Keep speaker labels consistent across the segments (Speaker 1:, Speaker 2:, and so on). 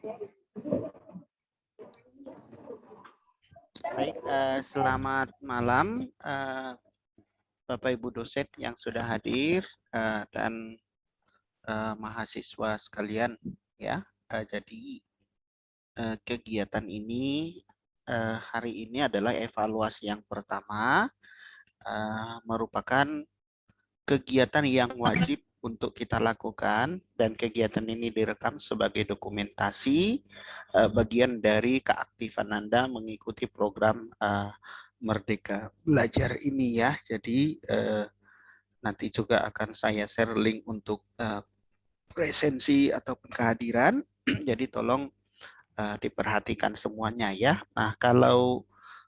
Speaker 1: Baik, selamat malam Bapak Ibu dosen yang sudah hadir dan mahasiswa sekalian ya. Jadi kegiatan ini hari ini adalah evaluasi yang pertama, merupakan kegiatan yang wajib untuk kita lakukan dan kegiatan ini direkam sebagai dokumentasi bagian dari keaktifan Anda mengikuti program Merdeka Belajar ini ya. Jadi nanti juga akan saya share link untuk presensi ataupun kehadiran. Jadi tolong diperhatikan semuanya ya. Nah, kalau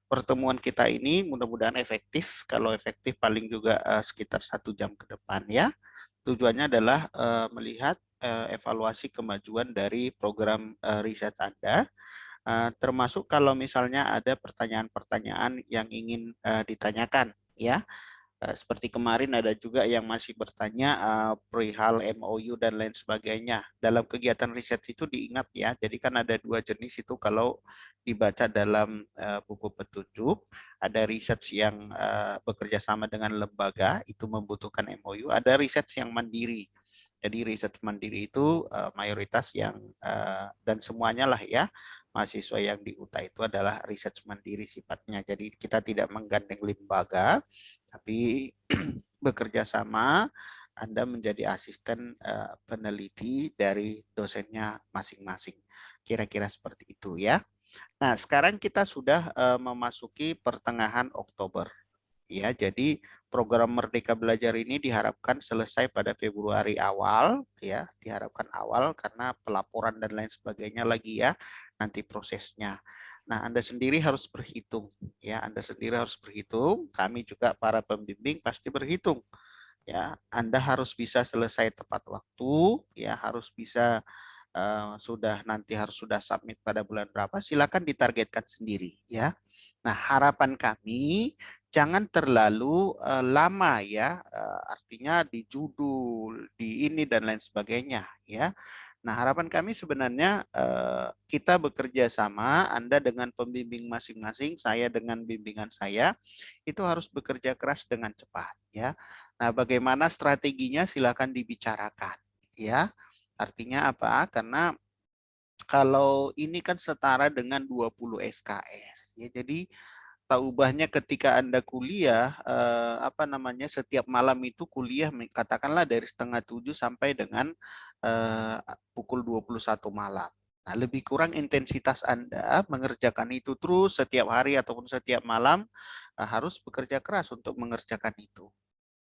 Speaker 1: pertemuan kita ini mudah-mudahan efektif. Kalau efektif paling juga sekitar 1 jam ke depan ya. Tujuannya adalah melihat evaluasi kemajuan dari program riset Anda, termasuk kalau misalnya ada pertanyaan-pertanyaan yang ingin ditanyakan ya. Seperti kemarin ada juga yang masih bertanya perihal MOU dan lain sebagainya. Dalam kegiatan riset itu diingat ya, jadi kan ada 2 jenis itu kalau dibaca dalam buku petunjuk. Ada riset yang bekerja sama dengan lembaga, itu membutuhkan MOU. Ada riset yang mandiri. Jadi riset mandiri itu mayoritas yang dan semuanya lah ya, mahasiswa yang di UTA itu adalah riset mandiri sifatnya. Jadi kita tidak menggandeng lembaga, tapi bekerja sama, Anda menjadi asisten peneliti dari dosennya masing-masing. Kira-kira seperti itu ya. Nah, sekarang kita sudah memasuki pertengahan Oktober. Ya, jadi program Merdeka Belajar ini diharapkan selesai pada Februari awal, ya, diharapkan awal karena pelaporan dan lain sebagainya lagi ya, nanti prosesnya. Nah, Anda sendiri harus berhitung, ya, Anda sendiri harus berhitung. Kami juga para pembimbing pasti berhitung, ya. Anda harus bisa selesai tepat waktu, ya, harus bisa nanti harus sudah submit pada bulan berapa. Silakan ditargetkan sendiri, ya. Nah, harapan kami jangan terlalu lama ya, artinya di judul, di ini dan lain sebagainya ya. Nah, harapan kami sebenarnya kita bekerja sama, Anda dengan pembimbing masing-masing, saya dengan bimbingan saya, itu harus bekerja keras dengan cepat ya. Nah, bagaimana strateginya silakan dibicarakan ya. Artinya apa? Karena kalau ini kan setara dengan 20 SKS ya. Jadi tak ubahnya ketika Anda kuliah, setiap malam itu kuliah, katakanlah dari setengah 7 sampai dengan pukul 21 malam. Nah, lebih kurang intensitas Anda mengerjakan itu terus setiap hari ataupun setiap malam, harus bekerja keras untuk mengerjakan itu.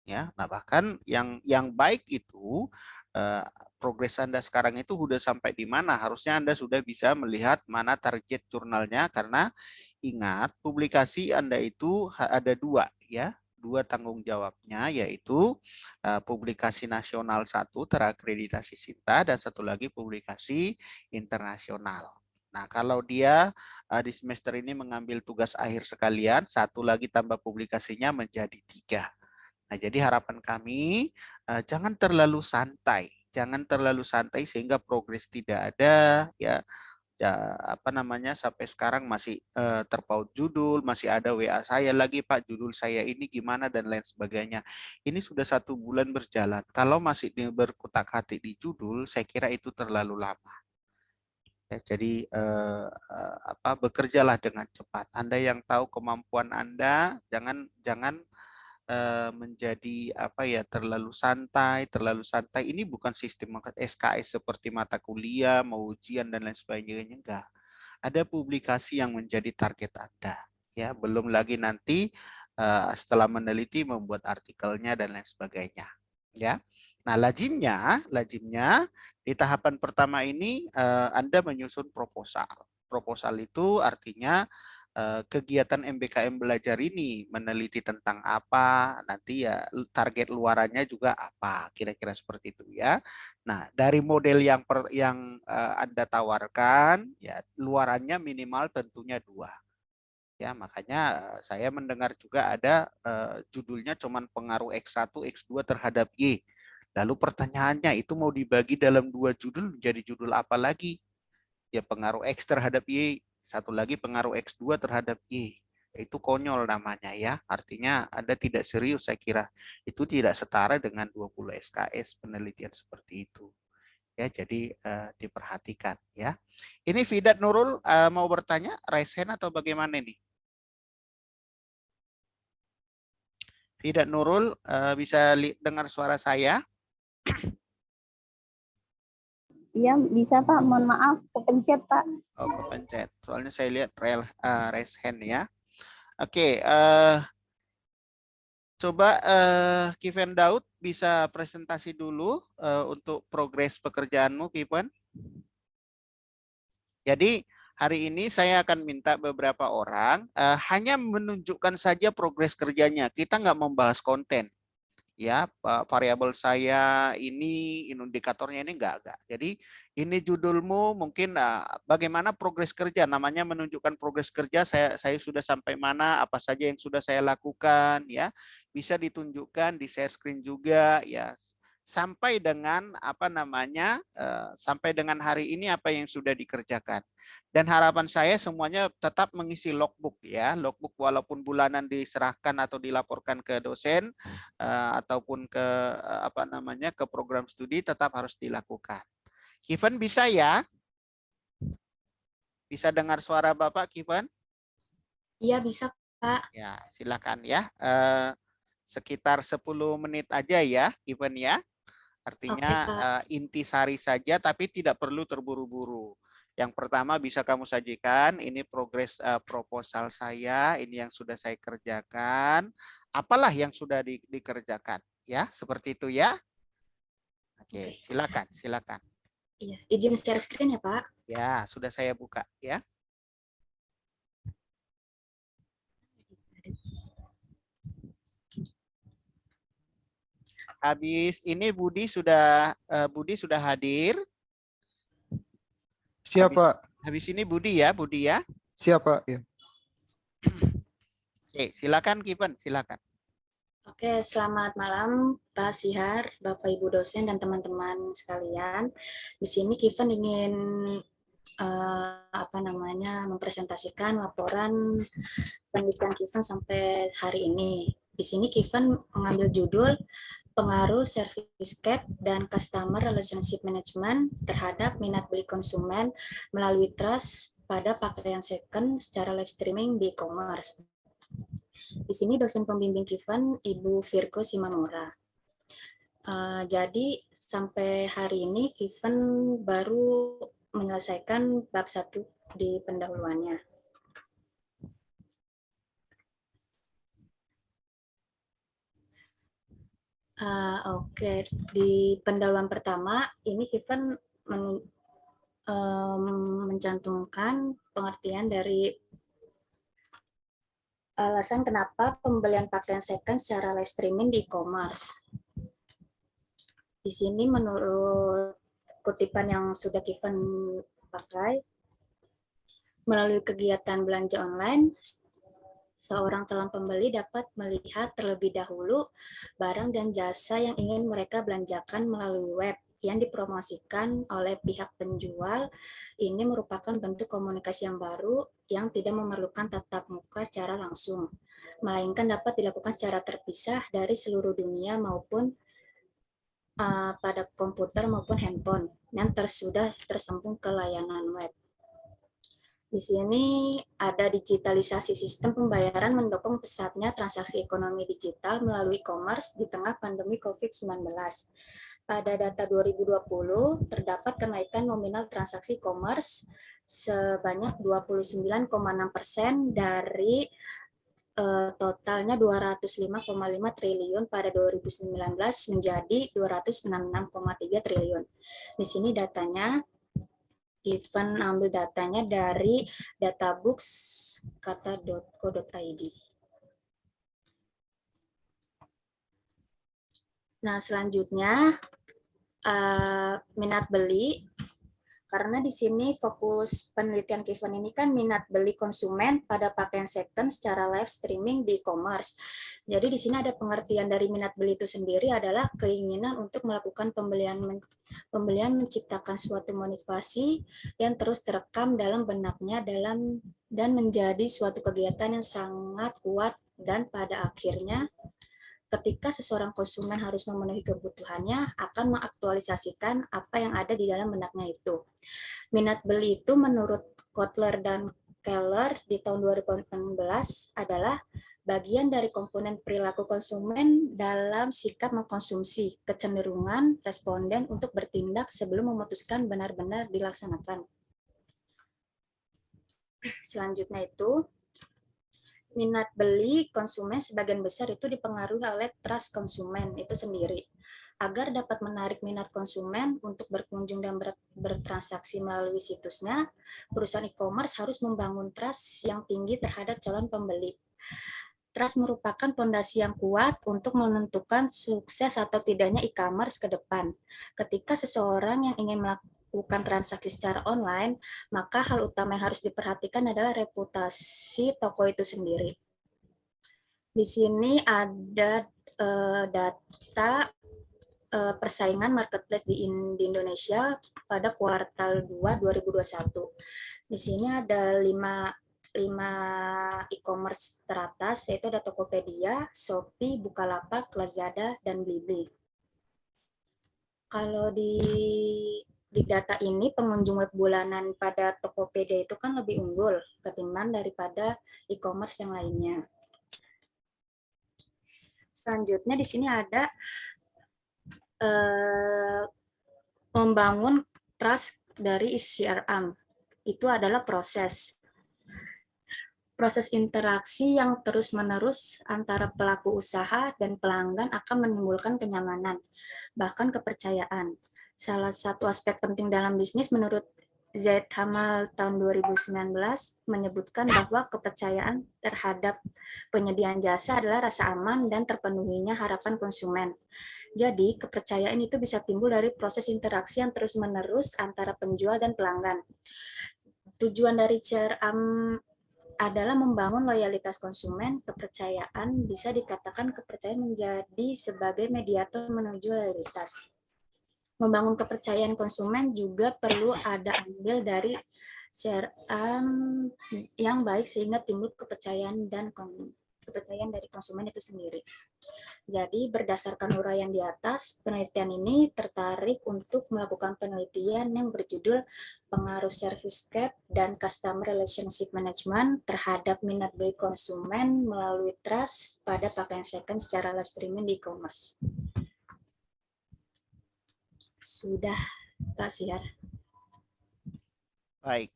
Speaker 1: Ya, nah bahkan yang baik itu eh, progres Anda sekarang itu sudah sampai di mana? Harusnya Anda sudah bisa melihat mana target jurnalnya karena ingat publikasi Anda itu ada dua ya, dua tanggung jawabnya yaitu publikasi nasional satu terakreditasi SINTA dan satu lagi publikasi internasional. Nah, kalau dia di semester ini mengambil tugas akhir sekalian, satu lagi tambah publikasinya menjadi 3. Nah, jadi harapan kami jangan terlalu santai, jangan terlalu santai sehingga progres tidak ada ya. Ya, sampai sekarang masih terpaut judul, masih ada WA saya lagi Pak, judul saya ini gimana dan lain sebagainya. Ini sudah 1 bulan berjalan. Kalau masih berkutak-atik di judul, saya kira itu terlalu lama. Ya, jadi bekerjalah dengan cepat. Anda yang tahu kemampuan Anda, jangan menjadi terlalu santai, terlalu santai. Ini bukan sistem SKS seperti mata kuliah, mau ujian dan lain sebagainya, enggak. Ada publikasi yang menjadi target Anda, ya. Belum lagi nanti setelah meneliti membuat artikelnya dan lain sebagainya, ya. Nah, lazimnya di tahapan pertama ini Anda menyusun proposal. Proposal itu artinya kegiatan MBKM belajar ini meneliti tentang apa, nanti ya target luarannya juga apa, kira-kira seperti itu ya. Nah, dari model yang Anda tawarkan, ya luarannya minimal tentunya 2. Ya, makanya saya mendengar juga ada judulnya cuman pengaruh X1, X2 terhadap Y. Lalu pertanyaannya itu mau dibagi dalam 2 judul menjadi judul apa lagi? Ya pengaruh X terhadap Y, satu lagi pengaruh X2 terhadap Y. Itu konyol namanya ya. Artinya Anda tidak serius saya kira. Itu tidak setara dengan 20 SKS penelitian seperti itu. Ya, jadi diperhatikan ya. Ini Fidat Nurul mau bertanya, raise hand atau bagaimana ini? Fidat Nurul bisa dengar suara saya?
Speaker 2: Iya, bisa Pak. Mohon maaf, kepencet Pak.
Speaker 1: Oh, kepencet. Soalnya saya lihat raise hand ya. Oke, coba Kiven Daud bisa presentasi dulu untuk progres pekerjaanmu, Kiven. Jadi hari ini saya akan minta beberapa orang hanya menunjukkan saja progres kerjanya. Kita nggak membahas konten. Ya, variabel saya ini indikatornya ini enggak. Jadi ini judulmu mungkin bagaimana progres kerja, namanya menunjukkan progres kerja saya sudah sampai mana, apa saja yang sudah saya lakukan ya. Bisa ditunjukkan di share screen juga ya. Sampai dengan apa namanya? Sampai dengan hari ini apa yang sudah dikerjakan. Dan harapan saya semuanya tetap mengisi logbook ya, logbook walaupun bulanan diserahkan atau dilaporkan ke dosen ataupun ke apa namanya ke program studi tetap harus dilakukan. Kiven bisa ya? Bisa dengar suara Bapak Kiven?
Speaker 3: Iya bisa Pak.
Speaker 1: Ya, silakan ya. Sekitar 10 menit aja ya, Kiven ya. Artinya
Speaker 3: Oke, Pak.
Speaker 1: intisari saja tapi tidak perlu terburu-buru. Yang pertama bisa kamu sajikan, ini progres proposal saya, ini yang sudah saya kerjakan, apalah yang sudah dikerjakan. Ya, seperti itu ya. Oke,
Speaker 3: Oke.
Speaker 1: silakan, silakan.
Speaker 3: Iya, izin share screen ya, Pak.
Speaker 1: Ya, sudah saya buka ya. Habis ini Budi sudah hadir.
Speaker 4: Siapa?
Speaker 1: Habis ini Budi ya, Budi ya.
Speaker 4: Siapa? Ya.
Speaker 1: Oke, silakan Kiven, silakan.
Speaker 3: Oke, selamat malam Pak Sihar, Bapak Ibu dosen dan teman-teman sekalian. Di sini Kiven ingin mempresentasikan laporan penelitian Kiven sampai hari ini. Di sini Kiven mengambil judul pengaruh service cap dan customer relationship management terhadap minat beli konsumen melalui trust pada pakaian second secara live streaming di e-commerce. Di sini dosen pembimbing Kiven Ibu Virgo Simamora. Jadi sampai hari ini Kiven baru menyelesaikan bab 1 di pendahuluannya. Oke, di pendahuluan pertama ini Kiven mencantumkan pengertian dari alasan kenapa pembelian pakaian second secara live streaming di e-commerce. Di sini menurut kutipan yang sudah Kiven pakai, melalui kegiatan belanja online, seorang calon pembeli dapat melihat terlebih dahulu barang dan jasa yang ingin mereka belanjakan melalui web yang dipromosikan oleh pihak penjual. Ini merupakan bentuk komunikasi yang baru yang tidak memerlukan tatap muka secara langsung, melainkan dapat dilakukan secara terpisah dari seluruh dunia maupun pada komputer maupun handphone yang sudah tersambung ke layanan web. Di sini ada digitalisasi sistem pembayaran mendukung pesatnya transaksi ekonomi digital melalui e-commerce di tengah pandemi COVID-19. Pada data 2020, terdapat kenaikan nominal transaksi e-commerce sebanyak 29,6% dari totalnya 205,5 triliun pada 2019 menjadi 266,3 triliun. Di sini datanya, Kiven ambil datanya dari databooks.kata.co.id. Nah, selanjutnya minat beli. Karena di sini fokus penelitian Kifan ini kan minat beli konsumen pada pakaian second secara live streaming di e-commerce. Jadi di sini ada pengertian dari minat beli itu sendiri adalah keinginan untuk melakukan pembelian menciptakan suatu motivasi yang terus terekam dalam benaknya dan menjadi suatu kegiatan yang sangat kuat, dan pada akhirnya ketika seseorang konsumen harus memenuhi kebutuhannya, akan mengaktualisasikan apa yang ada di dalam benaknya itu. Minat beli itu menurut Kotler dan Keller di tahun 2018 adalah bagian dari komponen perilaku konsumen dalam sikap mengkonsumsi, kecenderungan responden untuk bertindak sebelum memutuskan benar-benar dilaksanakan. Selanjutnya itu, minat beli konsumen sebagian besar itu dipengaruhi oleh trust konsumen itu sendiri. Agar dapat menarik minat konsumen untuk berkunjung dan bertransaksi melalui situsnya, perusahaan e-commerce harus membangun trust yang tinggi terhadap calon pembeli. Trust merupakan fondasi yang kuat untuk menentukan sukses atau tidaknya e-commerce ke depan. Ketika seseorang yang ingin melakukan transaksi secara online, maka hal utama yang harus diperhatikan adalah reputasi toko itu sendiri. Di sini ada data persaingan marketplace di Indonesia pada kuartal 2 2021. Di sini ada 5 e-commerce teratas, yaitu ada Tokopedia, Shopee, Bukalapak, Lazada, dan Blibli. Kalau di data ini, pengunjung web bulanan pada Tokopedia itu kan lebih unggul ketimbang daripada e-commerce yang lainnya. Selanjutnya di sini ada membangun trust dari CRM. Itu adalah proses interaksi yang terus-menerus antara pelaku usaha dan pelanggan akan menimbulkan kenyamanan, bahkan kepercayaan. Salah satu aspek penting dalam bisnis menurut Zaid Hamal tahun 2019 menyebutkan bahwa kepercayaan terhadap penyediaan jasa adalah rasa aman dan terpenuhinya harapan konsumen. Jadi, kepercayaan itu bisa timbul dari proses interaksi yang terus-menerus antara penjual dan pelanggan. Tujuan dari CRM adalah membangun loyalitas konsumen. Kepercayaan bisa dikatakan kepercayaan menjadi sebagai mediator menuju loyalitas. Membangun kepercayaan konsumen juga perlu ada andil dari CRM yang baik sehingga timbul kepercayaan dari konsumen itu sendiri. Jadi berdasarkan uraian di atas, penelitian ini tertarik untuk melakukan penelitian yang berjudul pengaruh service gap dan customer relationship management terhadap minat beli konsumen melalui trust pada pakaian second secara live streaming di e-commerce. Sudah, Pak Siar.
Speaker 1: Baik.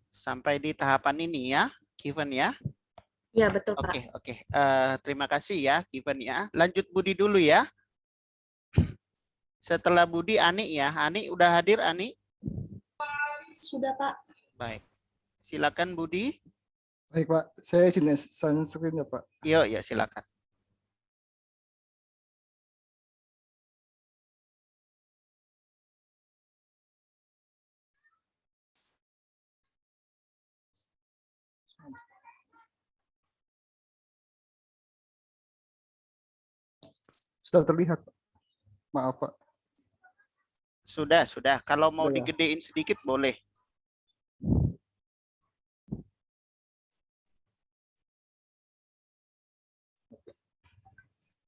Speaker 1: Sampai di tahapan ini ya, Given ya.
Speaker 3: Ya, betul, Pak.
Speaker 1: Oke. Terima kasih ya, Given ya. Lanjut Budi dulu ya. Setelah Budi, Ani ya. Ani udah hadir, Ani?
Speaker 3: Sudah, Pak.
Speaker 1: Baik. Silakan Budi.
Speaker 4: Baik, Pak. Saya izin screen ya, Pak.
Speaker 1: Ya, silakan.
Speaker 4: Sudah terlihat, Pak. Maaf, Pak.
Speaker 1: Sudah. Kalau mau
Speaker 4: Sudah, ya.
Speaker 1: digedein sedikit boleh.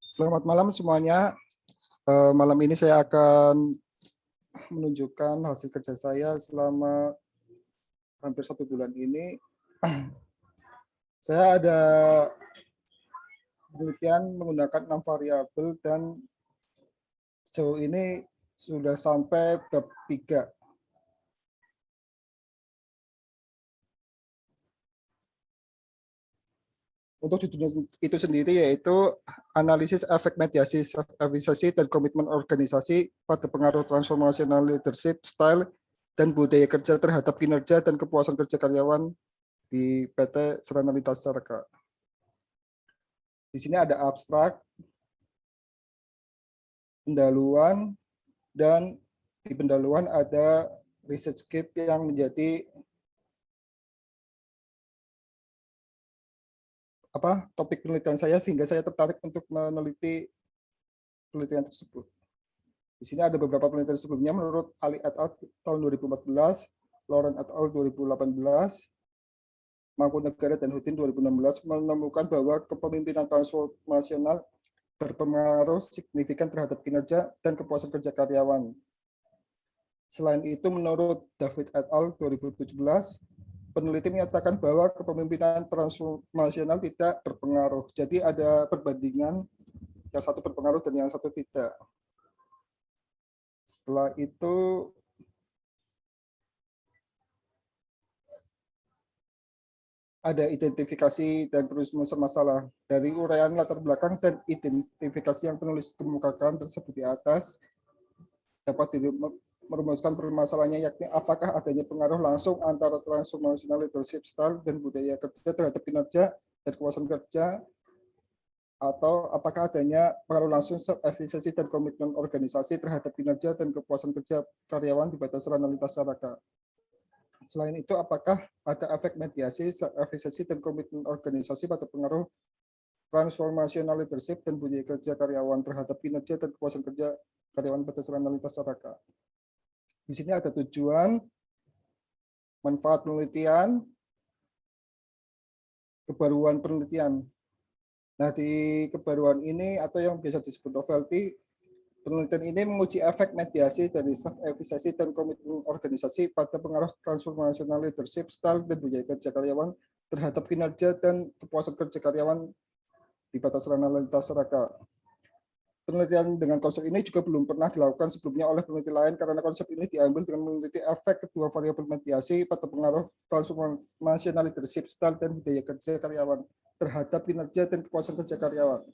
Speaker 4: Selamat malam semuanya. Malam ini saya akan menunjukkan hasil kerja saya selama hampir 1 bulan ini. Saya ada penelitian menggunakan 6 variabel dan sejauh ini sudah sampai bab 3. Untuk judulnya itu sendiri yaitu analisis efek mediasi self-efficacy dan komitmen organisasi pada pengaruh transformational leadership style dan budaya kerja terhadap kinerja dan kepuasan kerja karyawan di PT Sarana Lintas Caraka. Di sini ada abstrak, pendahuluan, dan di pendahuluan ada research gap yang menjadi topik penelitian saya, sehingga saya tertarik untuk meneliti penelitian tersebut. Di sini ada beberapa penelitian sebelumnya menurut Ali et al. Tahun 2014, Lauren et al. 2018, Mangkunegara dan Hudin 2016 menemukan bahwa kepemimpinan transformasional berpengaruh signifikan terhadap kinerja dan kepuasan kerja karyawan. Selain itu, menurut David et al. 2017, peneliti menyatakan bahwa kepemimpinan transformasional tidak berpengaruh. Jadi ada perbandingan, yang satu berpengaruh dan yang satu tidak. Setelah itu, ada identifikasi dan perumus masalah. Dari uraian latar belakang dan identifikasi yang penulis kemukakan tersebut di atas, dapat merumuskan permasalahannya, yakni apakah adanya pengaruh langsung antara transformational leadership style dan budaya kerja terhadap kinerja dan kepuasan kerja, atau apakah adanya pengaruh langsung efisiensi dan komitmen organisasi terhadap kinerja dan kepuasan kerja karyawan di batas ranah lintas saraka. Selain itu, apakah ada efek mediasi, efisiensi dan komitmen organisasi pada pengaruh transformational leadership dan budaya kerja karyawan terhadap kinerja dan kepuasan kerja karyawan batas ranah lintas saraka. Di sini ada tujuan, manfaat penelitian, kebaruan penelitian. Nah, di kebaruan ini atau yang biasa disebut novelty, penelitian ini menguji efek mediasi dari efisiensi dan komitmen organisasi pada pengaruh transformational leadership style dan budaya kerja karyawan terhadap kinerja dan kepuasan kerja karyawan di batas ranah lintas saraka. Penelitian dengan konsep ini juga belum pernah dilakukan sebelumnya oleh peneliti lain karena konsep ini diambil dengan meneliti efek kedua variabel mediasi pada pengaruh transformational leadership style dan budaya kerja karyawan terhadap kinerja dan kepuasan kerja karyawan.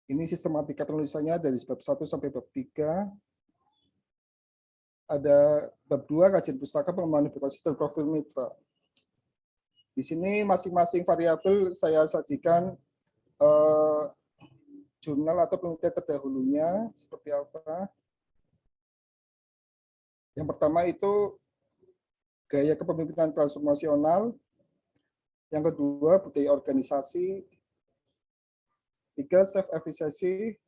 Speaker 4: Ini sistematika penulisannya dari bab 1 sampai bab 3. Ada bab 2, kajian pustaka, pengembangan berbasis dan profil mitra. Di sini masing-masing variabel saya sajikan jurnal atau penelitian terdahulunya seperti apa. Yang pertama itu gaya kepemimpinan transformasional. Yang kedua, budaya organisasi. 3, self-efficiency,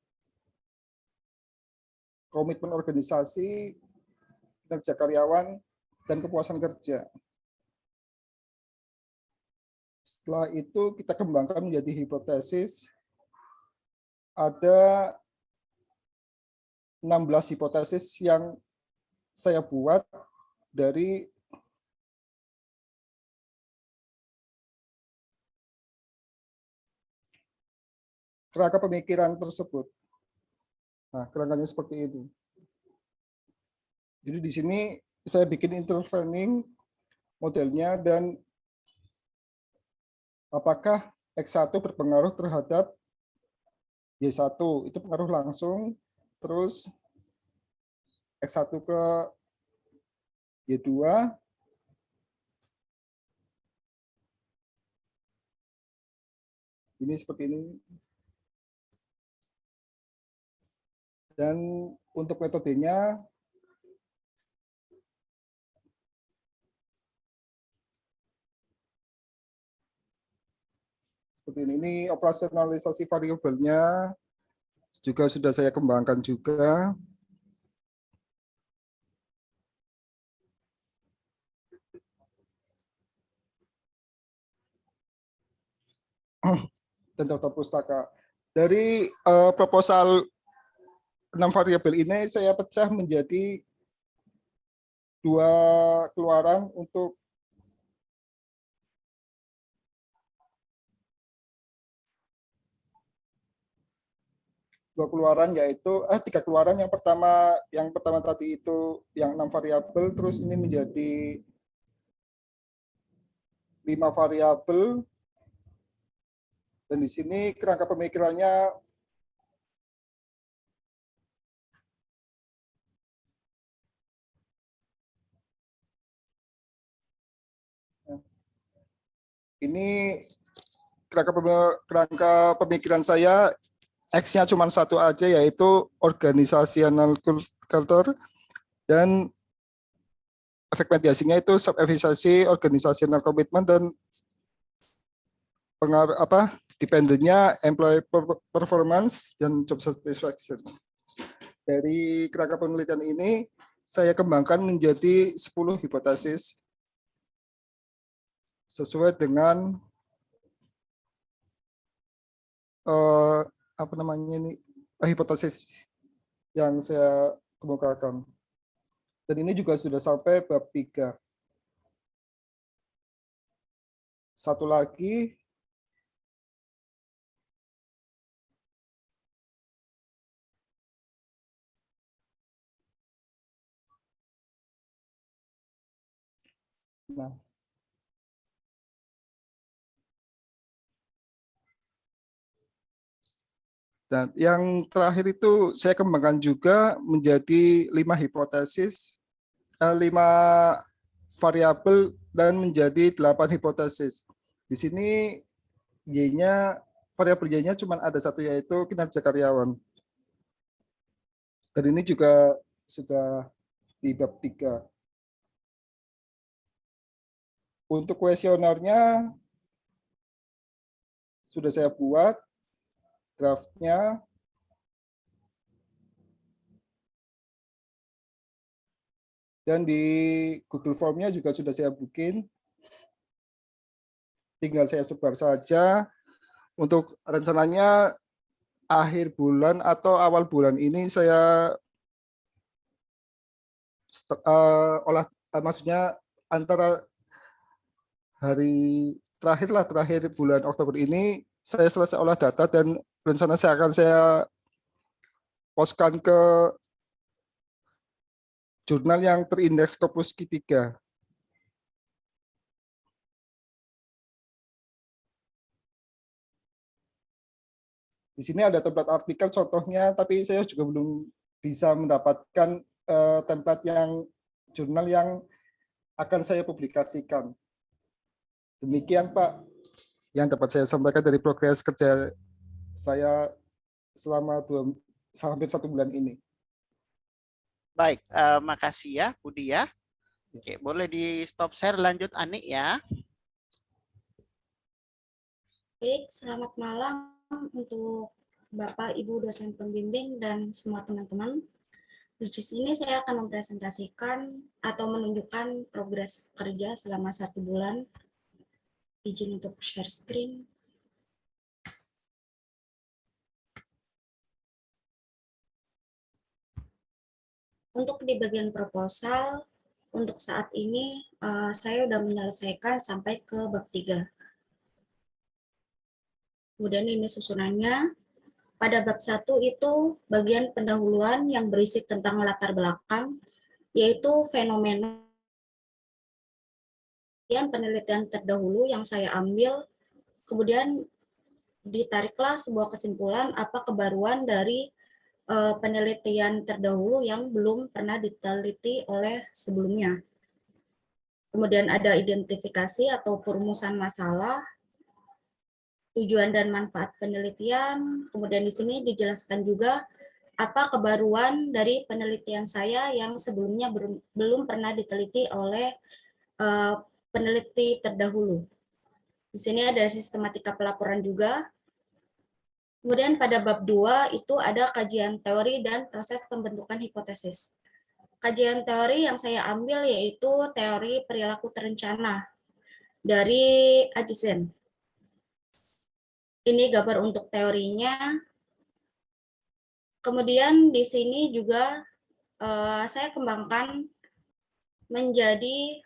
Speaker 4: komitmen organisasi, kinerja karyawan, dan kepuasan kerja. Setelah itu kita kembangkan menjadi hipotesis. Ada 16 hipotesis yang saya buat dari kerangka pemikiran tersebut. Nah, kerangkanya seperti ini. Jadi di sini saya bikin intervening modelnya dan apakah X1 berpengaruh terhadap Y1, itu pengaruh langsung, terus X1 ke Y2, ini seperti ini. Dan untuk metodenya, seperti ini. Ini operasionalisasi variabelnya juga sudah saya kembangkan juga. Dan daftar pustaka. Dari proposal 6 variabel ini saya pecah menjadi 2 keluaran untuk yaitu 3 keluaran. Yang pertama tadi itu yang 6 variabel, terus ini menjadi 5 variabel. Dan di sini kerangka pemikirannya ini kerangka pemikiran saya X-nya cuma satu aja, yaitu organizational culture, dan efek mediasinya itu sub-efisiensi, organizational commitment, dan pengaruh dependennya employee performance dan job satisfaction. Dari kerangka penelitian ini saya kembangkan menjadi 10 hipotesis sesuai dengan hipotesis yang saya kemukakan. Dan ini juga sudah sampai bab 3. Satu lagi, nah, dan yang terakhir itu saya kembangkan juga menjadi 5 hipotesis, 5 variabel, dan menjadi 8 hipotesis. Di sini Y-nya, variabel Y-nya cuma ada satu, yaitu kinerja karyawan. Dan ini juga sudah di bab 3. Untuk kuesionernya sudah saya buat draftnya. Dan di Google Form-nya juga sudah saya bikin. Tinggal saya sebar saja. Untuk rencananya akhir bulan atau awal bulan ini saya maksudnya antara hari terakhir bulan Oktober ini saya selesai olah data, dan rencana saya akan postkan ke jurnal yang terindeks Scopus Q3. Di sini ada template artikel contohnya, tapi saya juga belum bisa mendapatkan template yang jurnal yang akan saya publikasikan. Demikian Pak yang dapat saya sampaikan dari progres kerja saya selama hampir 1 bulan ini.
Speaker 1: Baik, makasih ya Budi ya. Oke, boleh di stop share, lanjut Ani ya.
Speaker 3: Baik, selamat malam untuk Bapak, Ibu dosen pembimbing dan semua teman-teman. Di sini saya akan mempresentasikan atau menunjukkan progres kerja selama 1 bulan. Izin untuk share screen. Untuk di bagian proposal, untuk saat ini saya sudah menyelesaikan sampai ke bab 3. Kemudian ini susunannya. Pada bab 1 itu bagian pendahuluan yang berisi tentang latar belakang, yaitu fenomena penelitian terdahulu yang saya ambil, kemudian ditariklah sebuah kesimpulan apa kebaruan dari penelitian terdahulu yang belum pernah diteliti oleh sebelumnya. Kemudian ada identifikasi atau perumusan masalah, tujuan dan manfaat penelitian. Kemudian di sini dijelaskan juga apa kebaruan dari penelitian saya yang sebelumnya belum pernah diteliti oleh peneliti terdahulu. Di sini ada sistematika pelaporan juga. Kemudian pada bab 2 itu ada kajian teori dan proses pembentukan hipotesis. Kajian teori yang saya ambil yaitu teori perilaku terencana dari Ajizen. Ini gambar untuk teorinya. Kemudian di sini juga saya kembangkan menjadi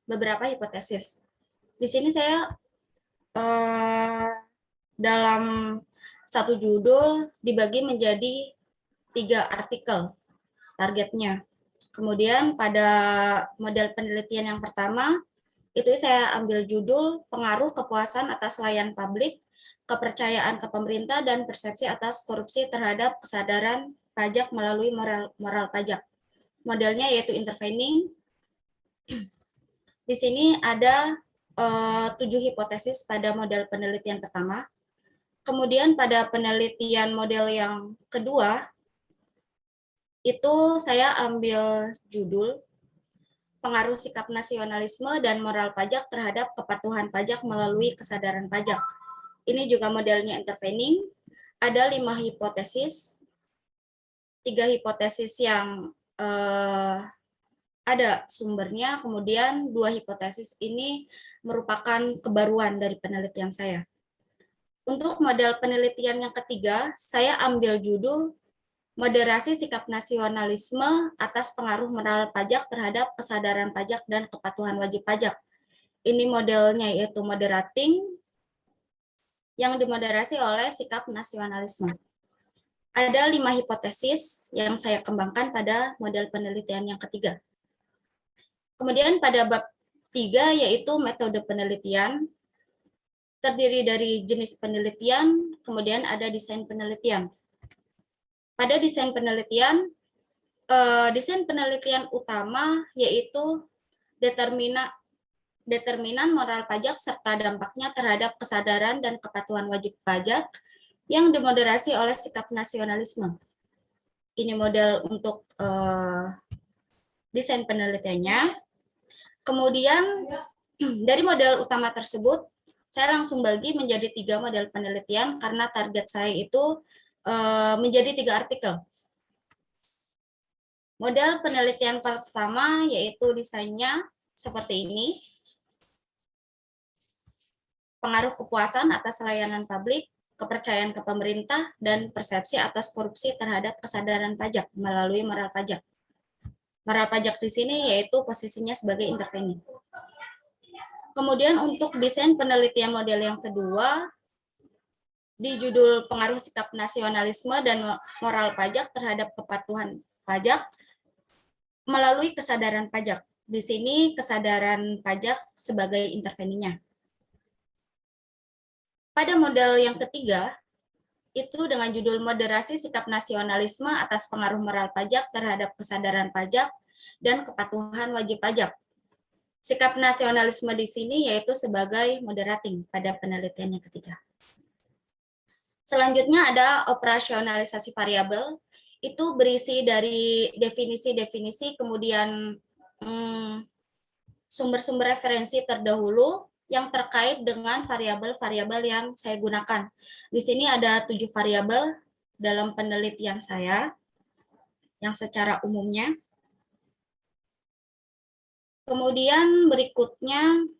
Speaker 3: beberapa hipotesis. Di sini saya dalam satu judul dibagi menjadi 3 artikel targetnya. Kemudian pada model penelitian yang pertama, itu saya ambil judul pengaruh kepuasan atas layanan publik, kepercayaan ke pemerintah, dan persepsi atas korupsi terhadap kesadaran pajak melalui moral pajak. Modelnya yaitu intervening. Di sini ada 7 hipotesis pada model penelitian pertama. Kemudian pada penelitian model yang kedua, itu saya ambil judul pengaruh sikap nasionalisme dan moral pajak terhadap kepatuhan pajak melalui kesadaran pajak. Ini juga modelnya intervening. Ada 5 hipotesis, 3 hipotesis yang ada sumbernya, kemudian 2 hipotesis ini merupakan kebaruan dari penelitian saya. Untuk model penelitian yang ketiga, saya ambil judul moderasi sikap nasionalisme atas pengaruh moral pajak terhadap kesadaran pajak dan kepatuhan wajib pajak. Ini modelnya yaitu moderating yang dimoderasi oleh sikap nasionalisme. Ada 5 hipotesis yang saya kembangkan pada model penelitian yang ketiga. Kemudian pada bab 3 yaitu metode penelitian, terdiri dari jenis penelitian, kemudian ada desain penelitian. Pada desain penelitian utama yaitu determinan moral pajak serta dampaknya terhadap kesadaran dan kepatuhan wajib pajak yang dimoderasi oleh sikap nasionalisme. Ini model untuk desain penelitiannya. Kemudian dari model utama tersebut, saya langsung bagi menjadi 3 model penelitian karena target saya itu menjadi 3 artikel. Model penelitian pertama yaitu desainnya seperti ini. Pengaruh kepuasan atas layanan publik, kepercayaan ke pemerintah, dan persepsi atas korupsi terhadap kesadaran pajak melalui moral pajak. Moral pajak di sini yaitu posisinya sebagai intervening. Kemudian untuk desain penelitian model yang kedua, di judul pengaruh sikap nasionalisme dan moral pajak terhadap kepatuhan pajak melalui kesadaran pajak. Di sini kesadaran pajak sebagai interveninya. Pada model yang ketiga, itu dengan judul moderasi sikap nasionalisme atas pengaruh moral pajak terhadap kesadaran pajak dan kepatuhan wajib pajak. Sikap nasionalisme di sini yaitu sebagai moderating pada penelitian yang ketiga. Selanjutnya ada operasionalisasi variabel, itu berisi dari definisi-definisi, kemudian sumber-sumber referensi terdahulu yang terkait dengan variabel-variabel yang saya gunakan. Di sini ada 7 variabel dalam penelitian saya, yang secara umumnya. Kemudian berikutnya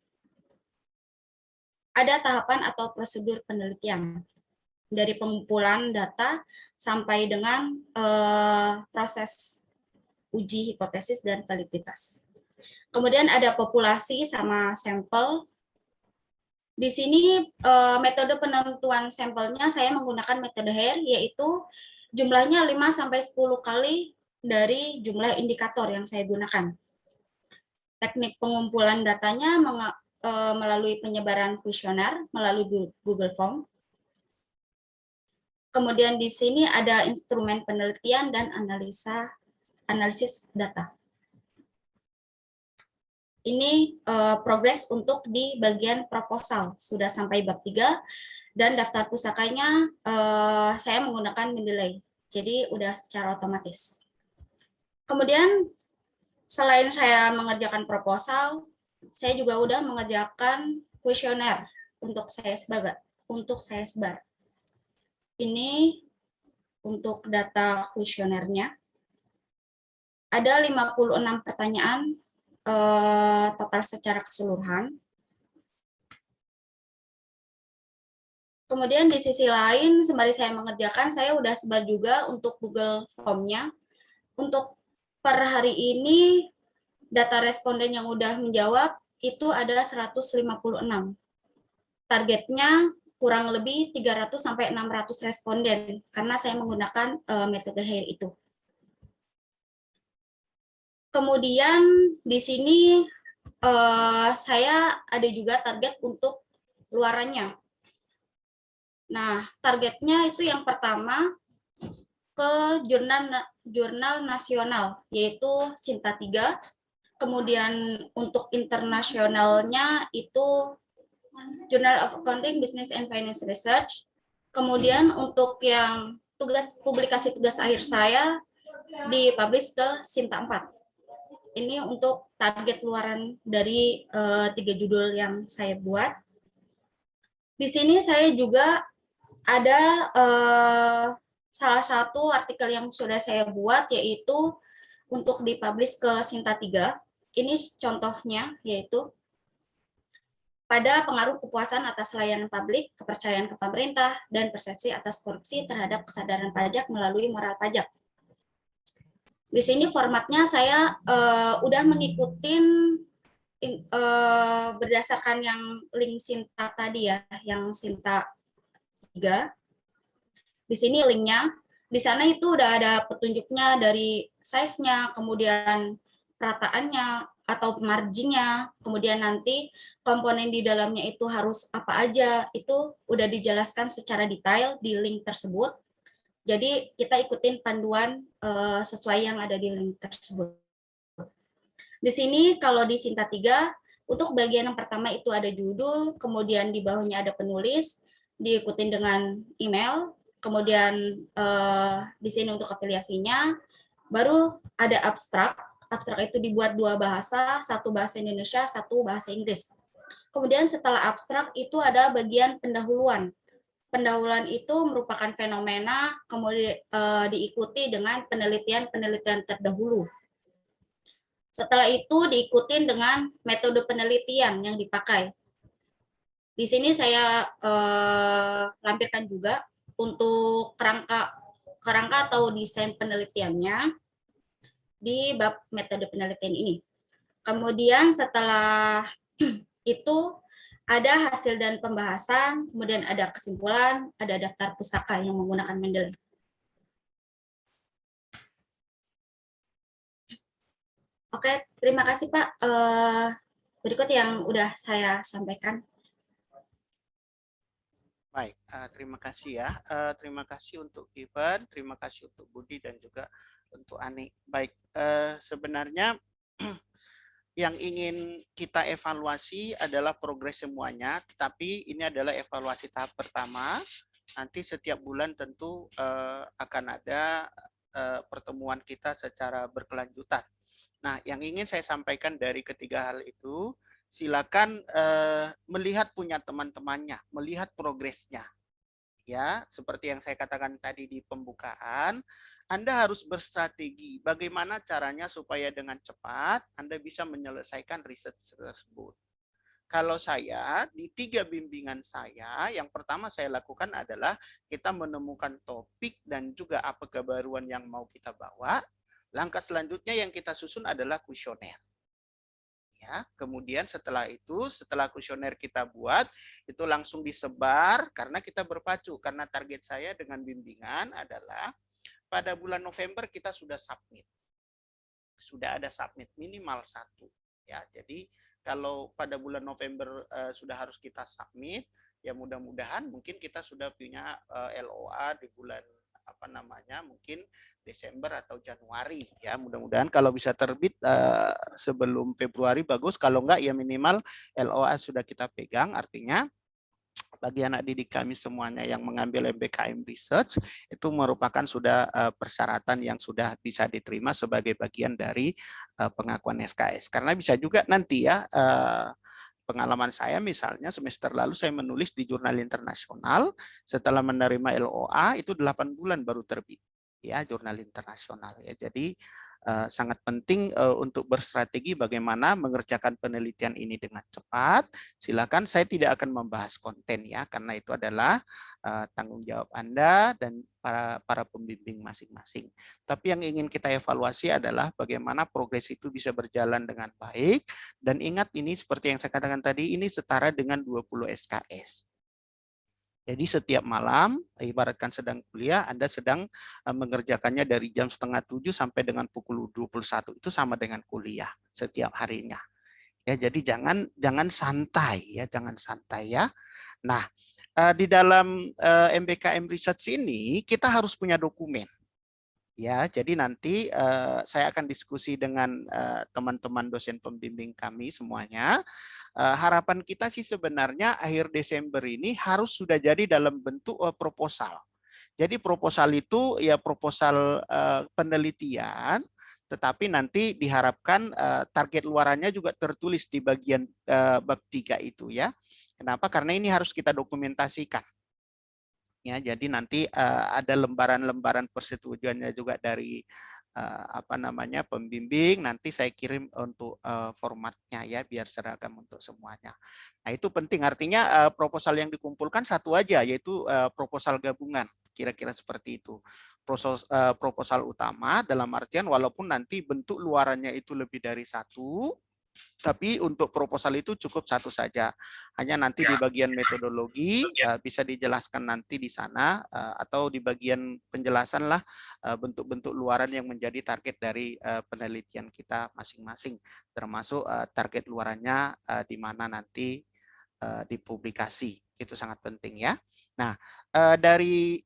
Speaker 3: ada tahapan atau prosedur penelitian dari pengumpulan data sampai dengan proses uji hipotesis dan validitas. Kemudian ada populasi sama sampel. Di sini metode penentuan sampelnya saya menggunakan metode Hare, yaitu jumlahnya 5-10 kali dari jumlah indikator yang saya gunakan. Teknik pengumpulan datanya melalui penyebaran kuesioner melalui Google Form. Kemudian di sini ada instrumen penelitian dan analisis data. Ini progres untuk di bagian proposal, sudah sampai bab 3, dan daftar pusakanya saya menggunakan Mendeley, jadi udah secara otomatis. Kemudian selain saya mengerjakan proposal, saya juga udah mengerjakan kuesioner untuk saya sebar. Ini untuk data kuesionernya. Ada 56 pertanyaan total secara keseluruhan. Kemudian di sisi lain, sembari saya mengerjakan, saya udah sebar juga untuk Google Form-nya. Untuk per hari ini, data responden yang udah menjawab itu ada 156. Targetnya kurang lebih 300-600 responden, karena saya menggunakan metode Hare itu. Kemudian di sini saya ada juga target untuk luarannya. Nah, targetnya itu yang pertama ke jurnal nasional, yaitu Sinta 3. Kemudian untuk internasionalnya itu Journal of Accounting, Business and Finance Research. Kemudian untuk yang publikasi tugas akhir saya dipublish ke Sinta 4. Ini untuk target luaran dari 3 judul yang saya buat. Di sini saya juga ada salah satu artikel yang sudah saya buat, yaitu untuk dipublish ke Sinta 3. Ini contohnya, yaitu pada pengaruh kepuasan atas layanan publik, kepercayaan ke pemerintah, dan persepsi atas korupsi terhadap kesadaran pajak melalui moral pajak. Di sini formatnya saya udah mengikuti berdasarkan yang link Sinta tadi ya, yang Sinta 3. Di sini linknya, di sana itu udah ada petunjuknya dari size-nya, kemudian perataannya atau margin-nya, kemudian nanti komponen di dalamnya itu harus apa aja, itu udah dijelaskan secara detail di link tersebut. Jadi kita ikutin panduan sesuai yang ada di link tersebut. Di sini kalau di Sinta 3, untuk bagian yang pertama itu ada judul, kemudian di bawahnya ada penulis, diikutin dengan email, kemudian di sini untuk afiliasinya, baru ada abstrak. Abstrak itu dibuat 2 bahasa, 1 bahasa Indonesia, 1 bahasa Inggris. Kemudian setelah abstrak itu ada bagian pendahuluan. Pendahuluan itu merupakan fenomena, kemudian diikuti dengan penelitian-penelitian terdahulu. Setelah itu diikuti dengan metode penelitian yang dipakai. Di sini saya lampirkan juga untuk kerangka atau desain penelitiannya di bab metode penelitian ini. Kemudian setelah itu ada hasil dan pembahasan, kemudian ada kesimpulan, ada daftar pustaka yang menggunakan Mendeley. Oke, terima kasih Pak. Berikut yang udah saya sampaikan.
Speaker 1: Baik, terima kasih ya. Terima kasih untuk Ivan, terima kasih untuk Budi dan juga untuk Ani. Baik, sebenarnya yang ingin kita evaluasi adalah progres semuanya, tetapi ini adalah evaluasi tahap pertama. Nanti setiap bulan tentu akan ada pertemuan kita secara berkelanjutan. Nah, yang ingin saya sampaikan dari ketiga hal itu, silakan melihat punya teman-temannya, melihat progresnya. Ya, seperti yang saya katakan tadi di pembukaan, Anda harus berstrategi bagaimana caranya supaya dengan cepat Anda bisa menyelesaikan riset tersebut. Kalau saya, di 3 bimbingan saya, yang pertama saya lakukan adalah kita menemukan topik dan juga apa kebaruan yang mau kita bawa. Langkah selanjutnya yang kita susun adalah kuesioner. Ya, kemudian setelah itu, setelah kuesioner kita buat, itu langsung disebar karena kita berpacu. Karena target saya dengan bimbingan adalah pada bulan November kita sudah submit. Sudah ada submit minimal 1. Ya, jadi kalau pada bulan November sudah harus kita submit, ya mudah-mudahan mungkin kita sudah punya LOA di bulan mungkin Desember atau Januari ya, mudah-mudahan kalau bisa terbit sebelum Februari bagus, kalau enggak ya minimal LOA sudah kita pegang. Artinya bagi anak didik kami semuanya yang mengambil MBKM Research itu merupakan sudah persyaratan yang sudah bisa diterima sebagai bagian dari pengakuan SKS. Karena bisa juga nanti ya pengalaman saya misalnya semester lalu saya menulis di jurnal internasional, setelah menerima LOA itu 8 bulan baru terbit ya jurnal internasional ya. Jadi sangat penting untuk berstrategi bagaimana mengerjakan penelitian ini dengan cepat. Silakan, saya tidak akan membahas konten ya karena itu adalah tanggung jawab Anda dan para pembimbing masing-masing. Tapi yang ingin kita evaluasi adalah bagaimana progres itu bisa berjalan dengan baik, dan ingat ini seperti yang saya katakan tadi, ini setara dengan 20 SKS. Jadi setiap malam, ibaratkan sedang kuliah, Anda sedang mengerjakannya dari jam 6:30 sampai dengan pukul 21, itu sama dengan kuliah setiap harinya. Ya, jadi jangan santai ya, jangan santai ya. Nah, di dalam MBKM Research ini kita harus punya dokumen. Ya, jadi nanti saya akan diskusi dengan teman-teman dosen pembimbing kami semuanya. Harapan kita sih sebenarnya akhir Desember ini harus sudah jadi dalam bentuk proposal. Jadi proposal itu ya proposal penelitian, tetapi nanti diharapkan target luarannya juga tertulis di bagian bab 3 itu ya. Kenapa? Karena ini harus kita dokumentasikan. Ya, jadi nanti ada lembaran-lembaran persetujuannya juga dari pembimbing. Nanti saya kirim untuk formatnya ya, biar seragam untuk semuanya. Nah itu penting. Artinya proposal yang dikumpulkan satu aja, yaitu proposal gabungan. Kira-kira seperti itu. Proposal utama dalam artian walaupun nanti bentuk luarannya itu lebih dari satu, tapi untuk proposal itu cukup satu saja. Hanya nanti di bagian metodologi bisa dijelaskan nanti di sana atau di bagian penjelasan lah bentuk-bentuk luaran yang menjadi target dari penelitian kita masing-masing, termasuk target luarannya di mana nanti dipublikasi. Itu sangat penting ya. Nah, dari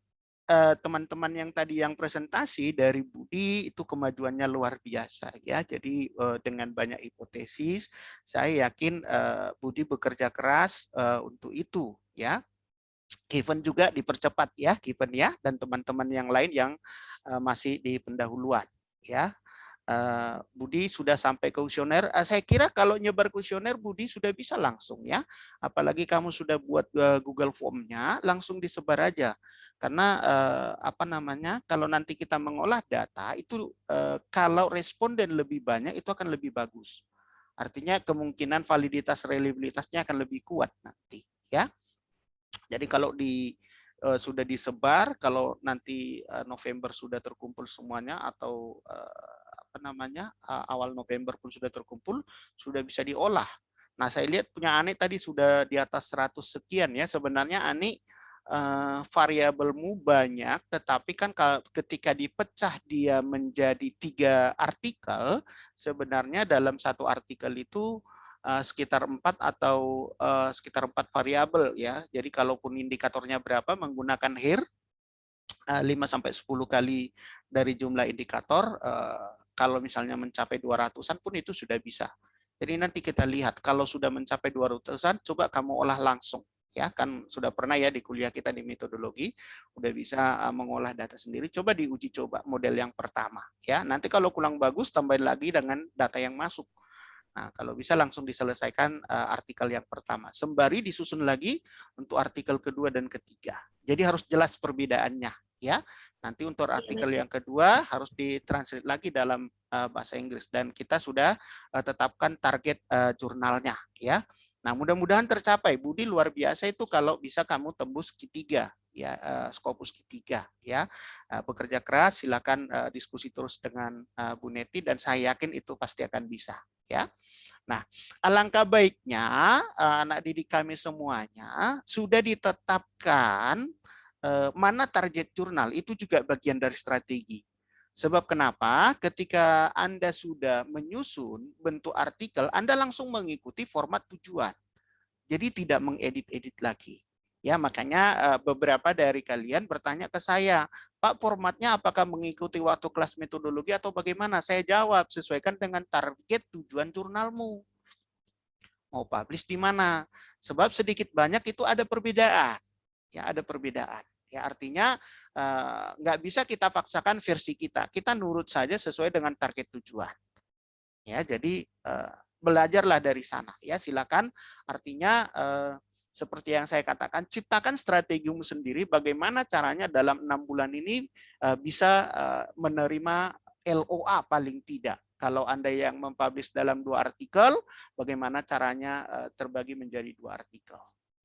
Speaker 1: teman-teman yang tadi yang presentasi dari Budi itu kemajuannya luar biasa ya. Jadi dengan banyak hipotesis, saya yakin Budi bekerja keras untuk itu ya. Given juga dipercepat ya, Given ya, dan teman-teman yang lain yang masih di pendahuluan ya. Budi sudah sampai kuesioner. Saya kira kalau nyebar kuesioner Budi sudah bisa langsung ya. Apalagi kamu sudah buat Google Form-nya, langsung disebar aja. Karena kalau nanti kita mengolah data itu kalau responden lebih banyak itu akan lebih bagus. Artinya kemungkinan validitas reliabilitasnya akan lebih kuat nanti ya. Jadi kalau sudah disebar, kalau nanti November sudah terkumpul semuanya atau awal November pun sudah terkumpul, sudah bisa diolah. Nah, saya lihat punya Ani tadi sudah di atas 100 sekian ya. Sebenarnya Ani variabelmu banyak, tetapi kan ketika dipecah dia menjadi 3 artikel, sebenarnya dalam satu artikel itu sekitar 4 atau sekitar 4 variabel ya. Jadi kalaupun indikatornya berapa menggunakan HIR 5-10 kali dari jumlah indikator, kalau misalnya mencapai 200-an pun itu sudah bisa. Jadi nanti kita lihat kalau sudah mencapai 200-an coba kamu olah langsung. Ya kan sudah pernah ya di kuliah kita di metodologi udah bisa mengolah data sendiri, coba diuji coba model yang pertama ya. Nanti kalau kurang bagus tambahin lagi dengan data yang masuk. Nah, kalau bisa langsung diselesaikan artikel yang pertama. Sembari disusun lagi untuk artikel kedua dan ketiga. Jadi harus jelas perbedaannya ya. Nanti untuk artikel yang kedua harus ditranslate lagi dalam bahasa Inggris dan kita sudah tetapkan target jurnalnya ya. Nah, mudah-mudahan tercapai. Budi luar biasa itu kalau bisa kamu tembus Q3 ya, Scopus Q3 ya. Bekerja keras, silakan diskusi terus dengan Bu Neti dan saya yakin itu pasti akan bisa ya. Nah, alangkah baiknya anak didik kami semuanya sudah ditetapkan mana target jurnal, itu juga bagian dari strategi. Sebab kenapa? Ketika Anda sudah menyusun bentuk artikel, Anda langsung mengikuti format tujuan. Jadi tidak mengedit-edit lagi. Ya, makanya beberapa dari kalian bertanya ke saya, Pak, formatnya apakah mengikuti waktu kelas metodologi atau bagaimana? Saya jawab, sesuaikan dengan target tujuan jurnalmu. Mau publish di mana? Sebab sedikit banyak itu ada perbedaan. Ya, ada perbedaan. Ya, artinya nggak bisa kita paksakan versi kita. Kita nurut saja sesuai dengan target tujuan. Ya, jadi belajarlah dari sana. Ya, silakan. Artinya seperti yang saya katakan, ciptakan strategimu sendiri. Bagaimana caranya dalam 6 bulan ini bisa menerima LOA paling tidak. Kalau Anda yang mempublish dalam 2 artikel, bagaimana caranya terbagi menjadi 2 artikel.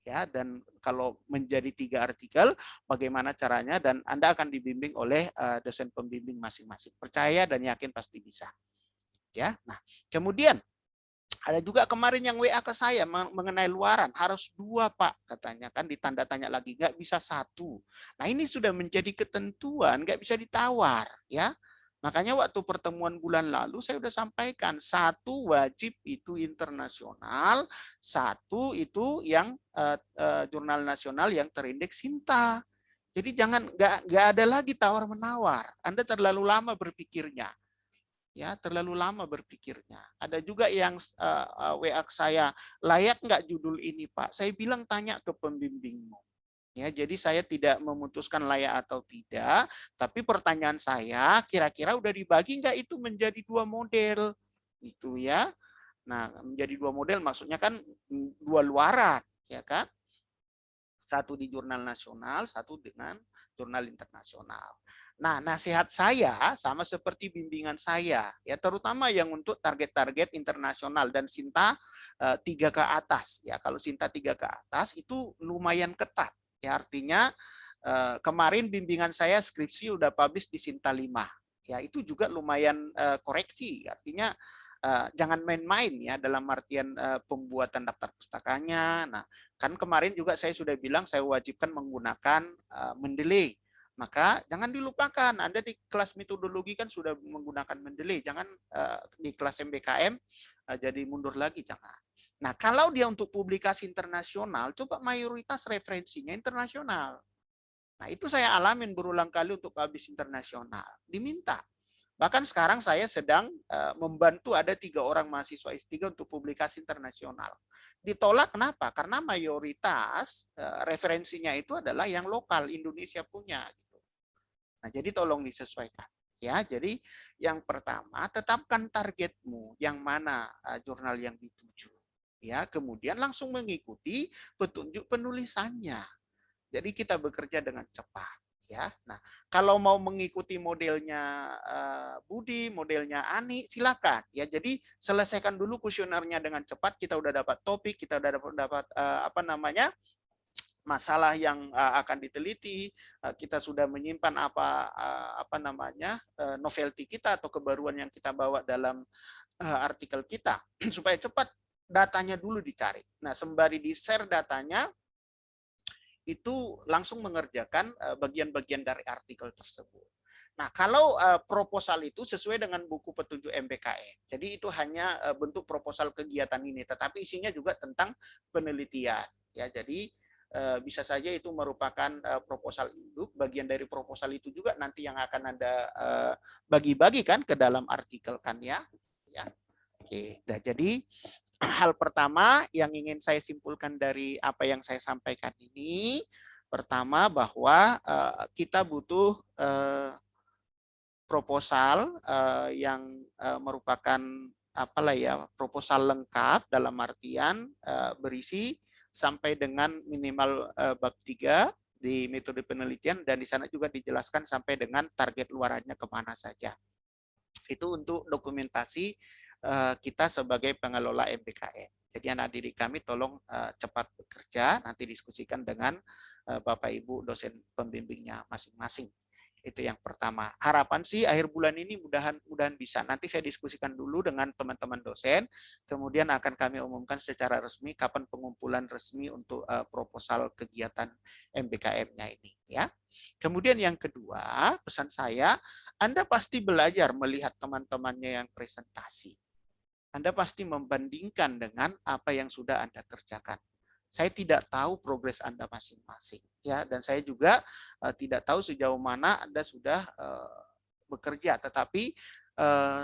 Speaker 1: Ya, dan kalau menjadi 3 artikel, bagaimana caranya, dan Anda akan dibimbing oleh dosen pembimbing masing-masing. Percaya dan yakin pasti bisa. Ya, nah kemudian ada juga kemarin yang WA ke saya mengenai luaran, harus 2 Pak katanya kan, ditanda tanya lagi, nggak bisa 1. Nah ini sudah menjadi ketentuan, nggak bisa ditawar ya. Makanya waktu pertemuan bulan lalu saya sudah sampaikan, 1 wajib itu internasional, 1 itu yang jurnal nasional yang terindeks SINTA. Jadi jangan nggak ada lagi tawar-menawar. Anda terlalu lama berpikirnya. Ya, terlalu lama berpikirnya. Ada juga yang WA saya, layak nggak judul ini, Pak? Saya bilang tanya ke pembimbingmu. Ya, jadi saya tidak memutuskan layak atau tidak, tapi pertanyaan saya, kira-kira udah dibagi nggak itu menjadi 2 model, gitu ya. Nah, menjadi 2 model maksudnya kan 2 luaran, ya kan? Satu di jurnal nasional, satu dengan jurnal internasional. Nah, nasihat saya sama seperti bimbingan saya, ya terutama yang untuk target-target internasional dan Sinta 3 ke atas. Ya, kalau Sinta 3 ke atas itu lumayan ketat. Ya, artinya kemarin bimbingan saya skripsi udah publish di Sinta 5. Ya, itu juga lumayan koreksi. Artinya jangan main-main ya dalam artian pembuatan daftar pustakanya. Nah, kan kemarin juga saya sudah bilang saya wajibkan menggunakan Mendeley. Maka jangan dilupakan, Anda di kelas metodologi kan sudah menggunakan Mendeley. Jangan di kelas MBKM jadi mundur lagi, jangan. Nah, kalau dia untuk publikasi internasional, coba mayoritas referensinya internasional. Nah, itu saya alamin berulang kali untuk publish internasional. Diminta. Bahkan sekarang saya sedang membantu ada 3 orang mahasiswa S3 untuk publikasi internasional. Ditolak kenapa? Karena mayoritas referensinya itu adalah yang lokal, Indonesia punya. Nah, jadi tolong disesuaikan. Ya, jadi yang pertama, tetapkan targetmu, yang mana jurnal yang dituju. Ya, kemudian langsung mengikuti petunjuk penulisannya. Jadi kita bekerja dengan cepat. Ya, nah kalau mau mengikuti modelnya Budi, modelnya Ani, silakan. Ya, jadi selesaikan dulu kuesionernya dengan cepat. Kita udah dapat topik, kita udah dapat apa namanya masalah yang akan diteliti, kita sudah menyimpan apa namanya novelty kita atau kebaruan yang kita bawa dalam artikel kita supaya cepat datanya dulu dicari. Nah, sembari di-share datanya itu langsung mengerjakan bagian-bagian dari artikel tersebut. Nah, kalau proposal itu sesuai dengan buku petunjuk MBKM. Jadi itu hanya bentuk proposal kegiatan ini, tetapi isinya juga tentang penelitian. Ya, jadi bisa saja itu merupakan proposal induk. Bagian dari proposal itu juga nanti yang akan Anda bagi-bagi kan ke dalam artikel kan ya. Ya. Oke. Nah, jadi hal pertama yang ingin saya simpulkan dari apa yang saya sampaikan ini, pertama bahwa kita butuh proposal yang merupakan apalah ya proposal lengkap dalam artian berisi sampai dengan minimal bab 3 di metode penelitian dan di sana juga dijelaskan sampai dengan target luarannya kemana saja. Itu untuk dokumentasi kita sebagai pengelola MBKM. Jadi anak didik kami tolong cepat bekerja, nanti diskusikan dengan Bapak Ibu dosen pembimbingnya masing-masing. Itu yang pertama. Harapan sih akhir bulan ini mudah-mudahan bisa. Nanti saya diskusikan dulu dengan teman-teman dosen, kemudian akan kami umumkan secara resmi kapan pengumpulan resmi untuk proposal kegiatan MBKM-nya ini. Ya. Kemudian yang kedua, pesan saya, Anda pasti belajar melihat teman-temannya yang presentasi. Anda pasti membandingkan dengan apa yang sudah Anda kerjakan. Saya tidak tahu progres Anda masing-masing, ya, dan saya juga tidak tahu sejauh mana Anda sudah bekerja. Tetapi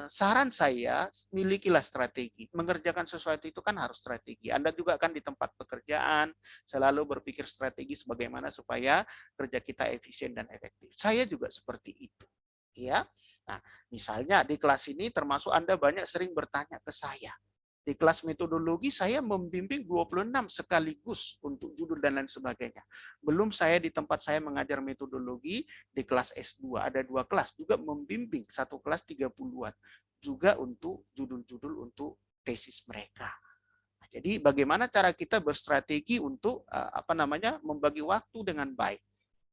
Speaker 1: saran saya, milikilah strategi. Mengerjakan sesuatu itu kan harus strategi. Anda juga kan di tempat pekerjaan selalu berpikir strategi sebagaimana supaya kerja kita efisien dan efektif. Saya juga seperti itu, ya. Nah, misalnya di kelas ini termasuk Anda banyak sering bertanya ke saya. Di kelas metodologi saya membimbing 26 sekaligus untuk judul dan lain sebagainya. Belum saya di tempat saya mengajar metodologi di kelas S2, ada 2 kelas juga membimbing, satu kelas 30-an juga untuk judul-judul untuk tesis mereka. Nah, jadi bagaimana cara kita berstrategi untuk membagi waktu dengan baik.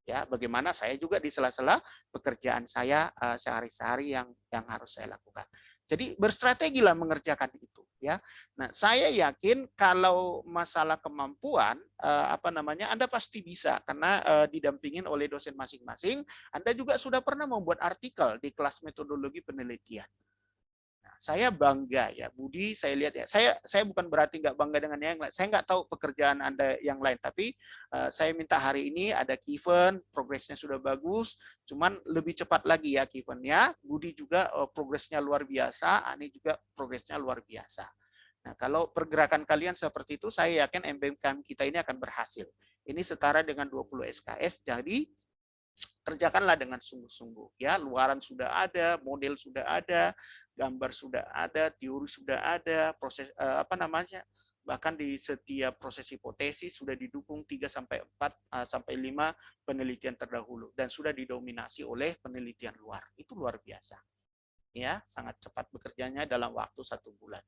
Speaker 1: Ya, bagaimana saya juga di sela-sela pekerjaan saya sehari-hari yang harus saya lakukan. Jadi berstrategilah mengerjakan itu, ya. Nah, saya yakin kalau masalah kemampuan Anda pasti bisa karena didampingin oleh dosen masing-masing. Anda juga sudah pernah membuat artikel di kelas metodologi penelitian. Nah, saya bangga ya, Budi, saya lihat ya. Saya bukan berarti nggak bangga dengan yang lain. Saya nggak tahu pekerjaan Anda yang lain, tapi saya minta hari ini ada Kevin, progresnya sudah bagus, cuman lebih cepat lagi ya Kevin-nya. Budi juga progresnya luar biasa, Ani juga progresnya luar biasa. Nah, kalau pergerakan kalian seperti itu, saya yakin MBKM kita ini akan berhasil. Ini setara dengan 20 SKS, jadi kerjakanlah dengan sungguh-sungguh. Ya, luaran sudah ada, model sudah ada, gambar sudah ada, teori sudah ada, proses bahkan di setiap proses hipotesis sudah didukung 3 sampai 4 sampai 5 penelitian terdahulu dan sudah didominasi oleh penelitian luar. Itu luar biasa. Ya, sangat cepat bekerjanya dalam waktu 1 bulan.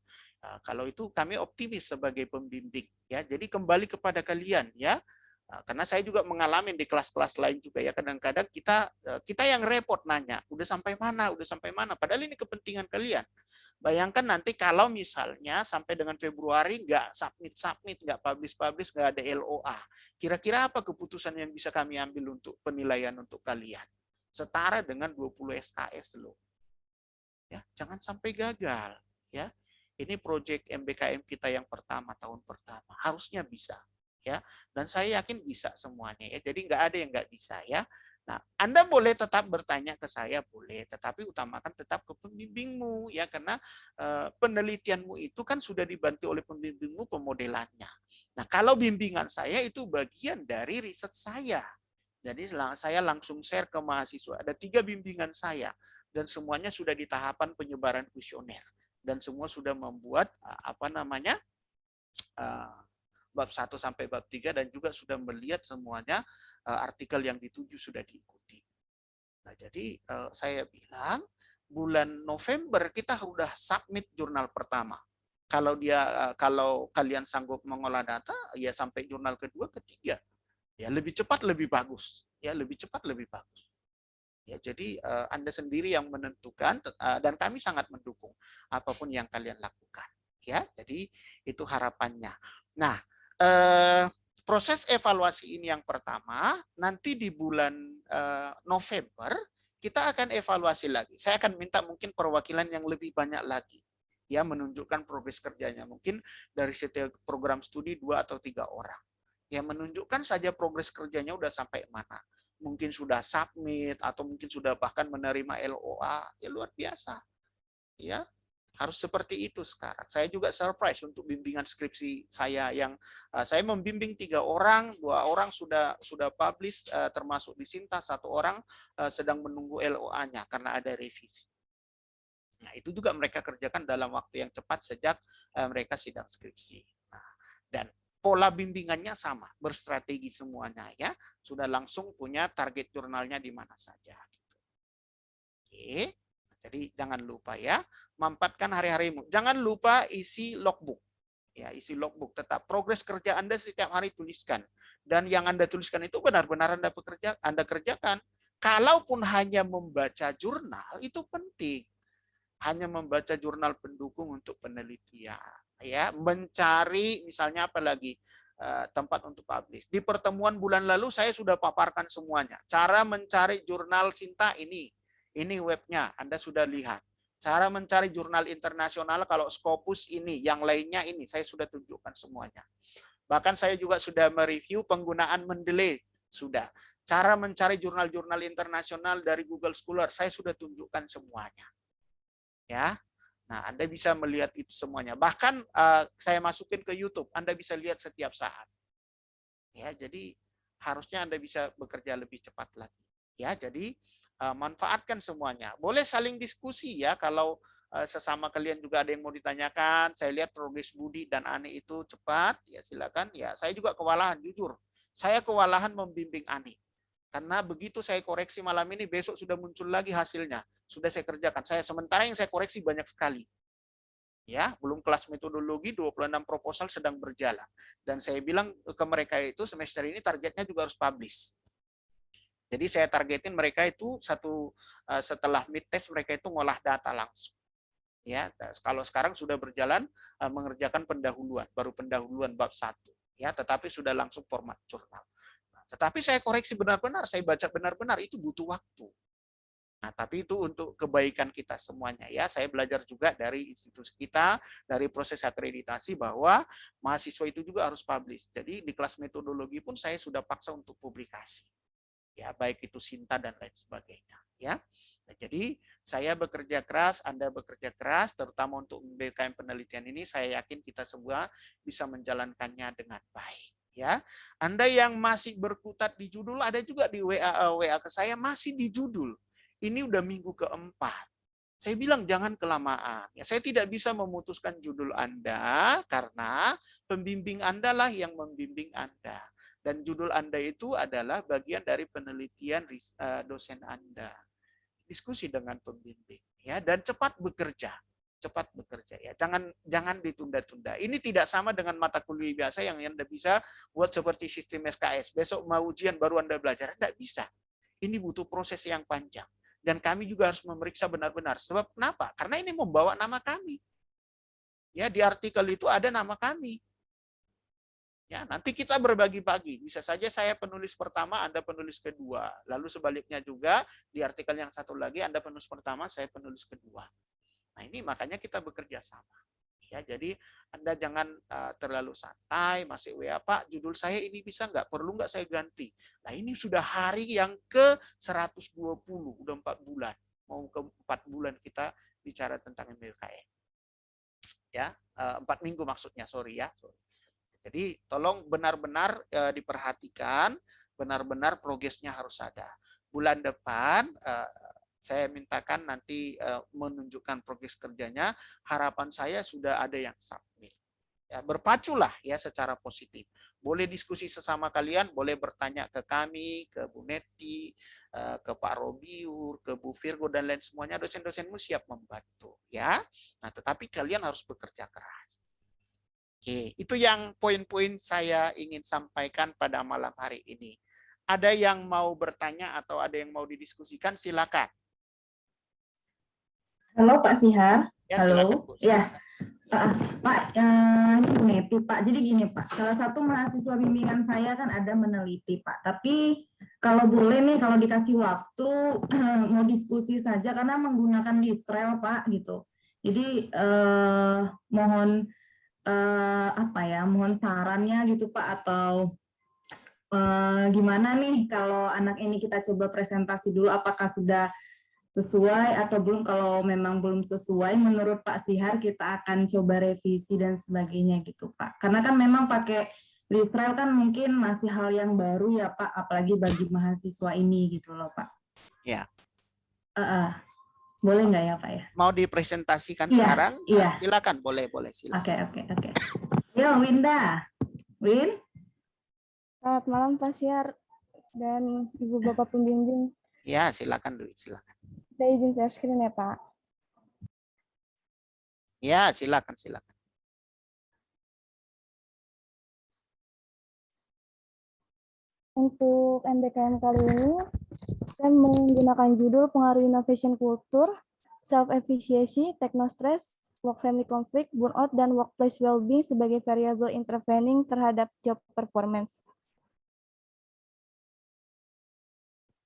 Speaker 1: Kalau itu kami optimis sebagai pembimbing ya. Jadi kembali kepada kalian ya. Karena saya juga mengalami di kelas-kelas lain juga ya, kadang-kadang kita yang repot nanya, udah sampai mana, padahal ini kepentingan kalian. Bayangkan nanti kalau misalnya sampai dengan Februari nggak submit, nggak publish, nggak ada LOA. Kira-kira apa keputusan yang bisa kami ambil untuk penilaian untuk kalian? Setara dengan 20 SKS loh. Ya, jangan sampai gagal ya. Ini proyek MBKM kita yang pertama, tahun pertama, harusnya bisa ya, dan saya yakin bisa semuanya ya, jadi nggak ada yang nggak bisa ya. Nah, Anda boleh tetap bertanya ke saya, boleh, tetapi utamakan tetap ke pembimbingmu ya, karena penelitianmu itu kan sudah dibantu oleh pembimbingmu pemodelannya. Nah, kalau bimbingan saya itu bagian dari riset saya, jadi saya langsung share ke mahasiswa, ada 3 bimbingan saya, dan semuanya sudah di tahapan penyebaran kuesioner dan semua sudah membuat bab 1 sampai bab 3 dan juga sudah melihat semuanya artikel yang dituju sudah diikuti. Nah, jadi saya bilang bulan November kita sudah submit jurnal pertama. Kalau kalian sanggup mengolah data ya sampai jurnal kedua, ketiga. Ya lebih cepat lebih bagus. Ya lebih cepat lebih bagus. Ya, jadi Anda sendiri yang menentukan dan kami sangat mendukung apapun yang kalian lakukan. Ya, jadi itu harapannya. Nah, proses evaluasi ini yang pertama, nanti di bulan November kita akan evaluasi lagi. Saya akan minta mungkin perwakilan yang lebih banyak lagi, ya menunjukkan progres kerjanya. Mungkin dari setiap program studi 2 atau 3 orang. Ya menunjukkan saja progres kerjanya udah sampai mana. Mungkin sudah submit atau mungkin sudah bahkan menerima LOA, ya luar biasa. Ya, harus seperti itu sekarang. Saya juga surprise untuk bimbingan skripsi saya yang saya membimbing 3 orang, 2 orang sudah publish termasuk di Sinta, 1 orang sedang menunggu LOA-nya karena ada revisi. Nah, itu juga mereka kerjakan dalam waktu yang cepat sejak mereka sidang skripsi. Nah, dan pola bimbingannya sama, berstrategi semuanya ya. Sudah langsung punya target jurnalnya di mana saja. Oke, jadi jangan lupa ya, mampatkan hari-harimu. Jangan lupa isi logbook. Ya, isi logbook tetap. Progres kerja Anda setiap hari tuliskan. Dan yang Anda tuliskan itu benar-benar Anda kerjakan. Kalaupun hanya membaca jurnal, itu penting. Hanya membaca jurnal pendukung untuk penelitian. Ya, mencari misalnya apa lagi tempat untuk publish. Di pertemuan bulan lalu saya sudah paparkan semuanya. Cara mencari jurnal Sinta ini webnya Anda sudah lihat. Cara mencari jurnal internasional kalau Scopus ini, yang lainnya ini saya sudah tunjukkan semuanya. Bahkan saya juga sudah mereview penggunaan Mendeley sudah. Cara mencari jurnal-jurnal internasional dari Google Scholar saya sudah tunjukkan semuanya. Ya. Nah, Anda bisa melihat itu semuanya. Bahkan saya masukin ke YouTube, Anda bisa lihat setiap saat. Ya, jadi harusnya Anda bisa bekerja lebih cepat lagi. Ya, jadi manfaatkan semuanya. Boleh saling diskusi ya kalau sesama kalian juga ada yang mau ditanyakan. Saya lihat progres Budi dan Ani itu cepat, ya silakan. Ya, saya juga kewalahan jujur. Saya kewalahan membimbing Ani. Karena begitu saya koreksi malam ini, besok sudah muncul lagi hasilnya. Sudah saya kerjakan. Sementara yang saya koreksi banyak sekali. Ya, belum kelas metodologi, 26 proposal sedang berjalan. Dan saya bilang ke mereka itu semester ini targetnya juga harus publish. Jadi saya targetin mereka itu setelah mid test mereka itu ngolah data langsung. Ya, kalau sekarang sudah berjalan mengerjakan pendahuluan, baru pendahuluan bab 1. Ya, tetapi sudah langsung format jurnal. Tetapi saya koreksi benar-benar, saya baca benar-benar, itu butuh waktu. Nah, tapi itu untuk kebaikan kita semuanya ya. Saya belajar juga dari institusi kita, dari proses akreditasi bahwa mahasiswa itu juga harus publish. Jadi di kelas metodologi pun saya sudah paksa untuk publikasi. Ya, baik itu Sinta dan lain sebagainya, ya. Nah, jadi saya bekerja keras, Anda bekerja keras, terutama untuk BKM penelitian ini, saya yakin kita semua bisa menjalankannya dengan baik. Ya, Anda yang masih berkutat di judul, ada juga di WA ke saya masih di judul. Ini udah minggu keempat. Saya bilang jangan kelamaan. Ya, saya tidak bisa memutuskan judul Anda karena pembimbing Anda lah yang membimbing Anda. Dan judul Anda itu adalah bagian dari penelitian dosen Anda. Diskusi dengan pembimbing ya, dan cepat bekerja. Cepat bekerja ya. Jangan ditunda-tunda. Ini tidak sama dengan mata kuliah biasa yang Anda bisa buat seperti sistem SKS. Besok mau ujian baru Anda belajar. Tidak bisa. Ini butuh proses yang panjang. Dan kami juga harus memeriksa benar-benar. Sebab kenapa? Karena ini membawa nama kami. Ya, di artikel itu ada nama kami. Ya, nanti kita berbagi-bagi. Bisa saja saya penulis pertama, Anda penulis kedua. Lalu sebaliknya juga di artikel yang satu lagi Anda penulis pertama, saya penulis kedua. Nah, ini makanya kita bekerja sama. Ya, jadi Anda jangan terlalu santai, masih WA, Pak, judul saya ini bisa nggak? Perlu nggak saya ganti? Nah, ini sudah hari yang ke-120, udah 4 bulan. Mau ke 4 bulan kita bicara tentang MBKM. Ya, 4 minggu maksudnya, sorry ya. Jadi tolong benar-benar diperhatikan, benar-benar progresnya harus ada. Bulan depan saya mintakan nanti menunjukkan progres kerjanya. Harapan saya sudah ada yang submit. Ya, berpaculah ya secara positif. Boleh diskusi sesama kalian, boleh bertanya ke kami, ke Bu Neti, ke Pak Robiur, ke Bu Virgo dan lain semuanya. Dosen-dosenmu siap membantu ya. Nah, tetapi kalian harus bekerja keras. Oke, itu yang poin-poin saya ingin sampaikan pada malam hari ini. Ada yang mau bertanya atau ada yang mau didiskusikan, silakan.
Speaker 5: Halo Pak Sihar.
Speaker 1: Ya,
Speaker 5: Halo.
Speaker 1: silakan, Bu.
Speaker 5: Ya, Pak, ini Bu Neti, Pak. Jadi gini Pak, salah satu mahasiswa bimbingan saya kan ada meneliti Pak. Tapi kalau boleh nih, kalau dikasih waktu mau diskusi saja karena menggunakan Distrel Pak gitu. Jadi mohon mohon sarannya gitu Pak, atau gimana nih kalau anak ini kita coba presentasi dulu apakah sudah sesuai atau belum. Kalau memang belum sesuai menurut Pak Sihar kita akan coba revisi dan sebagainya gitu Pak. Karena kan memang pakai Distrel kan mungkin masih hal yang baru ya Pak, apalagi bagi mahasiswa ini gitu loh Pak.
Speaker 1: Ya.
Speaker 5: Boleh nggak ya Pak ya?
Speaker 1: Mau dipresentasikan
Speaker 5: Iya,
Speaker 1: sekarang?
Speaker 5: iya.
Speaker 1: Silakan, boleh, silakan.
Speaker 5: Oke. Yo, Winda. Win?
Speaker 2: Selamat malam Pak Syar dan Ibu Bapak pembimbing.
Speaker 1: Ya, silakan Dwi, silakan.
Speaker 2: Saya izin share screen ya Pak.
Speaker 1: Ya, silakan.
Speaker 2: Untuk MBKM kali ini, saya menggunakan judul Pengaruh Innovation Culture, Self-Efficacy, Techno-Stress, Work-Family Conflict, Burnout, dan Workplace Well-being sebagai variable intervening terhadap job performance.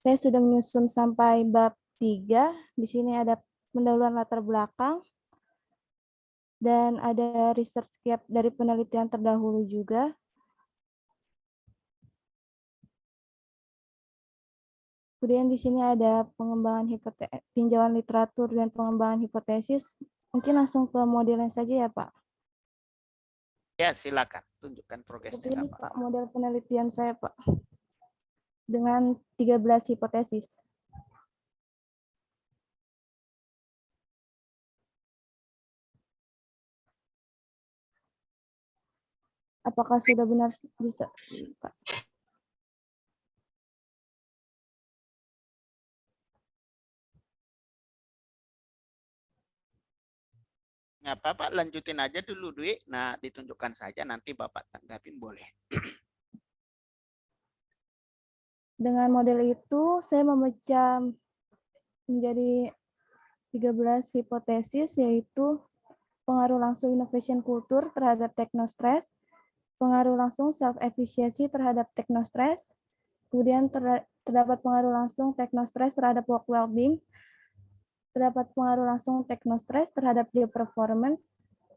Speaker 2: Saya sudah menyusun sampai bab 3. Di sini ada pendahuluan latar belakang, dan ada research gap dari penelitian terdahulu juga. Kemudian di sini ada pengembangan tinjauan literatur dan pengembangan hipotesis. Mungkin langsung ke modelnya saja ya Pak.
Speaker 1: Ya, silakan. Tunjukkan progresnya.
Speaker 2: Seperti ini Pak, model penelitian saya Pak. Dengan 13 hipotesis. Apakah sudah benar bisa Pak?
Speaker 1: Nggak apa-apa, lanjutin aja dulu Dwi. Nah, ditunjukkan saja, nanti Bapak tanggapin boleh.
Speaker 2: Dengan model itu, saya memecah menjadi 13 hipotesis, yaitu pengaruh langsung innovation culture terhadap techno-stress, pengaruh langsung self-efficacy terhadap techno-stress, kemudian terdapat pengaruh langsung techno-stress terhadap work well-being, terdapat pengaruh langsung technostress terhadap job performance,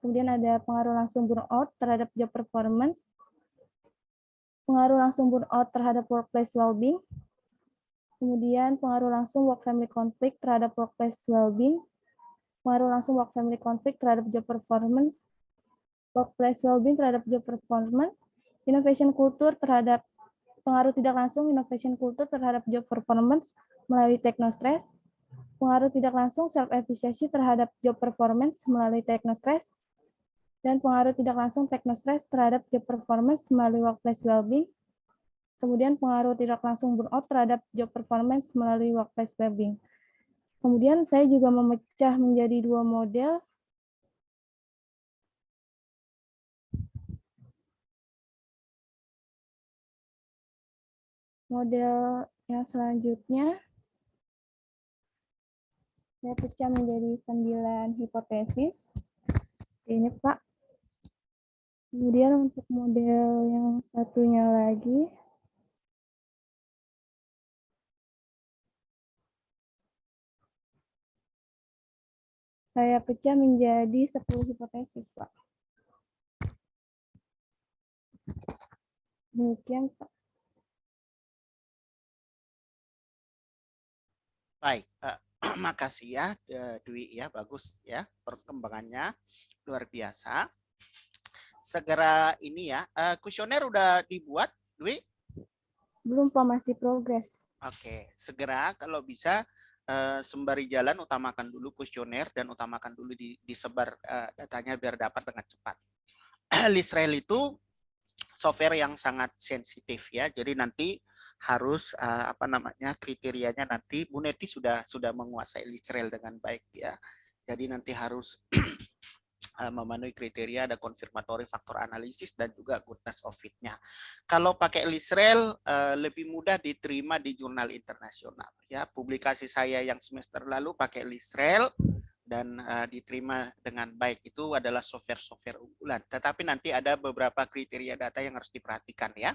Speaker 2: kemudian ada pengaruh langsung burnout terhadap job performance, pengaruh langsung burnout terhadap workplace well-being, kemudian pengaruh langsung work-family conflict terhadap workplace well-being, pengaruh langsung work-family conflict terhadap job performance, workplace well-being terhadap job performance, innovation culture terhadap pengaruh tidak langsung innovation culture terhadap job performance melalui technostress, pengaruh tidak langsung self-efficacy terhadap job performance melalui technostress, dan pengaruh tidak langsung technostress terhadap job performance melalui workplace well-being, kemudian pengaruh tidak langsung burnout terhadap job performance melalui workplace well-being. Kemudian saya juga memecah menjadi 2 model. Model yang selanjutnya, saya pecah menjadi 9 hipotesis. Ini Pak. Kemudian untuk model yang satunya lagi, saya pecah menjadi 10 hipotesis, Pak. Demikian, Pak.
Speaker 1: Baik, makasih ya Dwi ya, bagus ya perkembangannya luar biasa. Segera ini ya, kuesioner udah dibuat Dwi?
Speaker 2: Belum, Pak, masih progres.
Speaker 1: Oke, segera kalau bisa sembari jalan utamakan dulu kuesioner dan utamakan dulu disebar datanya biar dapat dengan cepat. Lisrael itu software yang sangat sensitif ya, jadi nanti harus apa namanya kriterianya nanti Bu Neti sudah menguasai Lisrael dengan baik ya, jadi nanti harus memenuhi kriteria, ada confirmatory faktor analisis dan juga goodness of fit-nya. Kalau pakai Lisrael lebih mudah diterima di jurnal internasional ya. Publikasi saya yang semester lalu pakai Lisrael dan diterima dengan baik, itu adalah software unggulan. Tetapi nanti ada beberapa kriteria data yang harus diperhatikan ya.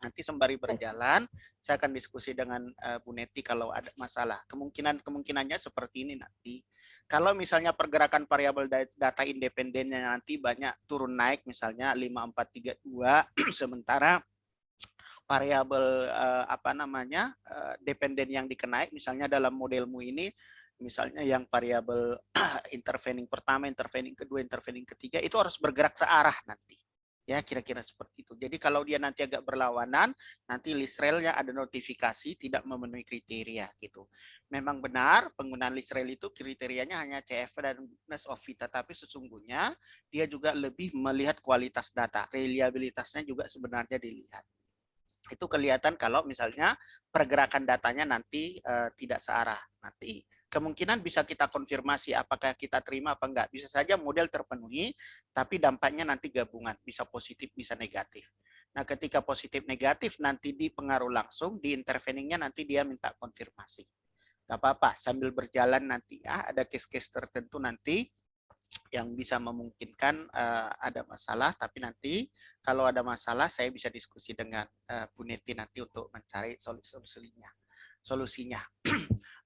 Speaker 1: Nanti sembari berjalan, saya akan diskusi dengan Bu Neti kalau ada masalah. Kemungkinannya seperti ini nanti. Kalau misalnya pergerakan variabel data independennya nanti banyak turun naik, misalnya 5432, sementara variabel apa namanya dependen yang dikenai, misalnya dalam modelmu ini, misalnya yang variabel intervening pertama, intervening kedua, intervening ketiga, itu harus bergerak searah nanti. Ya, kira-kira seperti itu. Jadi kalau dia nanti agak berlawanan, nanti Lisrael-nya ada notifikasi tidak memenuhi kriteria gitu. Memang benar penggunaan Lisrael itu kriterianya hanya CF dan goodness of fit, tapi sesungguhnya dia juga lebih melihat kualitas data. Reliabilitasnya juga sebenarnya dilihat. Itu kelihatan kalau misalnya pergerakan datanya nanti tidak searah. Nanti kemungkinan bisa kita konfirmasi apakah kita terima apa enggak. Bisa saja model terpenuhi, tapi dampaknya nanti gabungan, bisa positif, bisa negatif. Nah, ketika positif negatif nanti dipengaruh langsung, di interveningnya nanti dia minta konfirmasi. Gak apa-apa, sambil berjalan nanti ya, ada case-case tertentu nanti yang bisa memungkinkan ada masalah, tapi nanti kalau ada masalah saya bisa diskusi dengan Bu Neti nanti untuk mencari solusinya.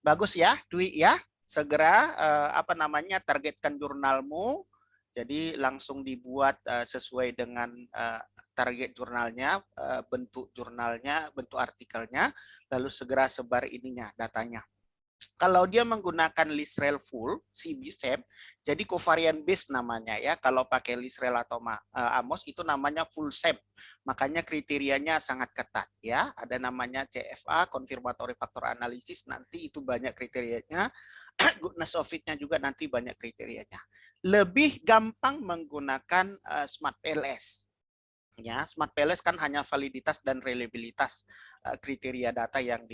Speaker 1: Bagus ya, Dwi ya. Segera apa namanya targetkan jurnalmu. Jadi langsung dibuat sesuai dengan target jurnalnya, bentuk jurnalnya, bentuk artikelnya, lalu segera sebar ininya, datanya. Kalau dia menggunakan Lisrael full, CBSEP, jadi covariant base namanya ya. Kalau pakai Lisrael atau Amos itu namanya full SEP. Makanya kriterianya sangat ketat ya. Ada namanya CFA, confirmatory factor analysis, nanti itu banyak kriterianya. Goodness of fit-nya juga nanti banyak kriterianya. Lebih gampang menggunakan Smart PLS. Ya, Smart PLS kan hanya validitas dan reliabilitas kriteria data yang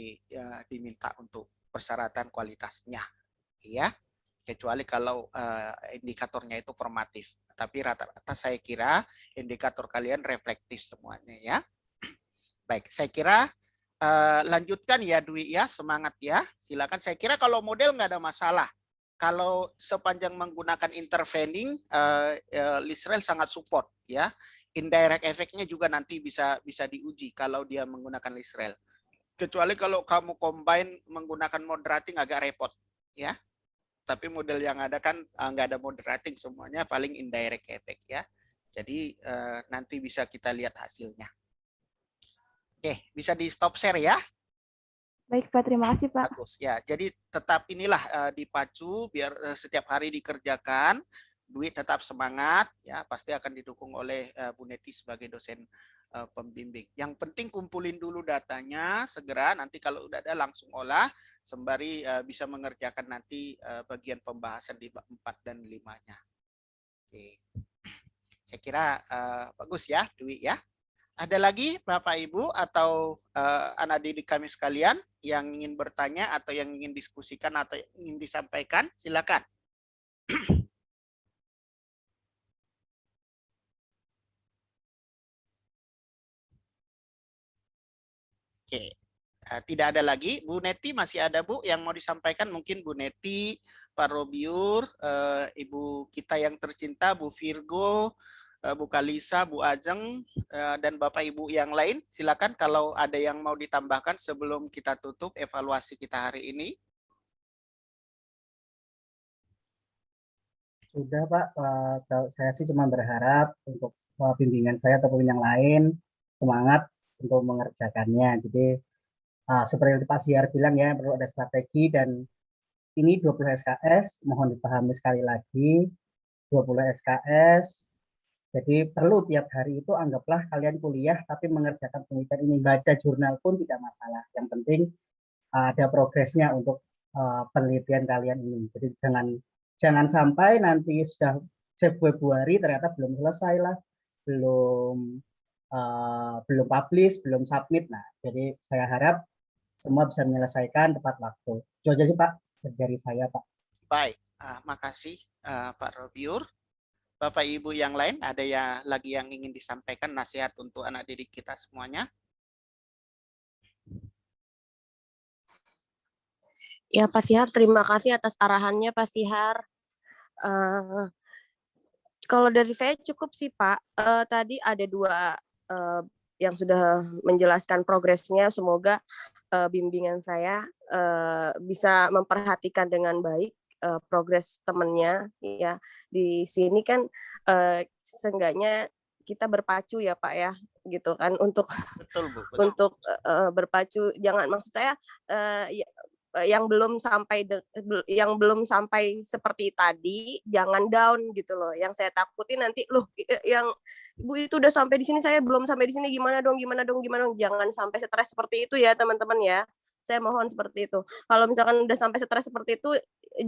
Speaker 1: diminta untuk persyaratan kualitasnya, ya, kecuali kalau indikatornya itu formatif. Tapi rata-rata saya kira indikator kalian reflektif semuanya ya. Baik, saya kira lanjutkan ya Dwi ya, semangat ya. Silakan. Saya kira kalau model nggak ada masalah. Kalau sepanjang menggunakan intervening, Lisrael sangat support ya. Indirect efeknya juga nanti bisa diuji kalau dia menggunakan Lisrael. Kecuali kalau kamu combine menggunakan moderating agak repot ya. tapi model yang ada kan nggak ada moderating, semuanya paling indirect effect ya. Jadi nanti bisa kita lihat hasilnya. Oke, bisa di stop share ya.
Speaker 2: Baik Pak, terima kasih Pak.
Speaker 1: Bagus ya. Jadi tetap inilah dipacu biar setiap hari dikerjakan. Dwi tetap semangat ya, pasti akan didukung oleh Bu Neti sebagai dosen pembimbing. Yang penting kumpulin dulu datanya segera, nanti kalau udah ada langsung olah sembari bisa mengerjakan nanti bagian pembahasan di 4 dan 5-nya. Oke. Saya kira bagus ya Dwi ya. Ada lagi Bapak Ibu atau anak didik kami sekalian yang ingin bertanya atau yang ingin diskusikan atau yang ingin disampaikan? Silakan. Oke, tidak ada lagi. Bu Neti masih ada Bu yang mau disampaikan? Mungkin Bu Neti, Pak Robiur, Ibu kita yang tercinta, Bu Virgo, Bu Kalisa, Bu Ajeng, dan Bapak Ibu yang lain. Silakan kalau ada yang mau ditambahkan sebelum kita tutup evaluasi kita hari ini.
Speaker 6: Sudah Pak, saya sih cuma berharap untuk bimbingan saya ataupun yang lain semangat untuk mengerjakannya. Jadi seperti Pak Siar bilang ya, perlu ada strategi dan ini 20 SKS, mohon dipahami sekali lagi, 20 SKS, jadi perlu tiap hari itu anggaplah kalian kuliah tapi mengerjakan penelitian ini, baca jurnal pun tidak masalah. Yang penting ada progresnya untuk penelitian kalian ini. Jadi jangan sampai nanti sudah Februari ternyata belum selesai lah, belum publish, belum submit. Nah, jadi saya harap semua bisa menyelesaikan tepat waktu. Itu aja sih Pak dari saya Pak.
Speaker 1: Baik, makasih Pak Robiur. Bapak Ibu yang lain ada ya lagi yang ingin disampaikan nasihat untuk anak didik kita semuanya?
Speaker 7: Ya Pak Sihar, terima kasih atas arahannya Pak Sihar. Kalau dari saya cukup sih Pak. Tadi ada 2 yang sudah menjelaskan progresnya. Semoga bimbingan saya bisa memperhatikan dengan baik progres temannya ya. Di sini kan seenggaknya kita berpacu ya Pak ya, gitu kan, untuk
Speaker 1: Betul, Bu. Betul.
Speaker 7: untuk berpacu. Jangan, maksud saya yang belum sampai seperti tadi jangan down gitu loh. Yang saya takutin nanti loh yang Bu itu udah sampai di sini, saya belum sampai di sini, gimana dong. Jangan sampai stres seperti itu ya teman-teman ya. Saya mohon seperti itu. Kalau misalkan udah sampai stres seperti itu,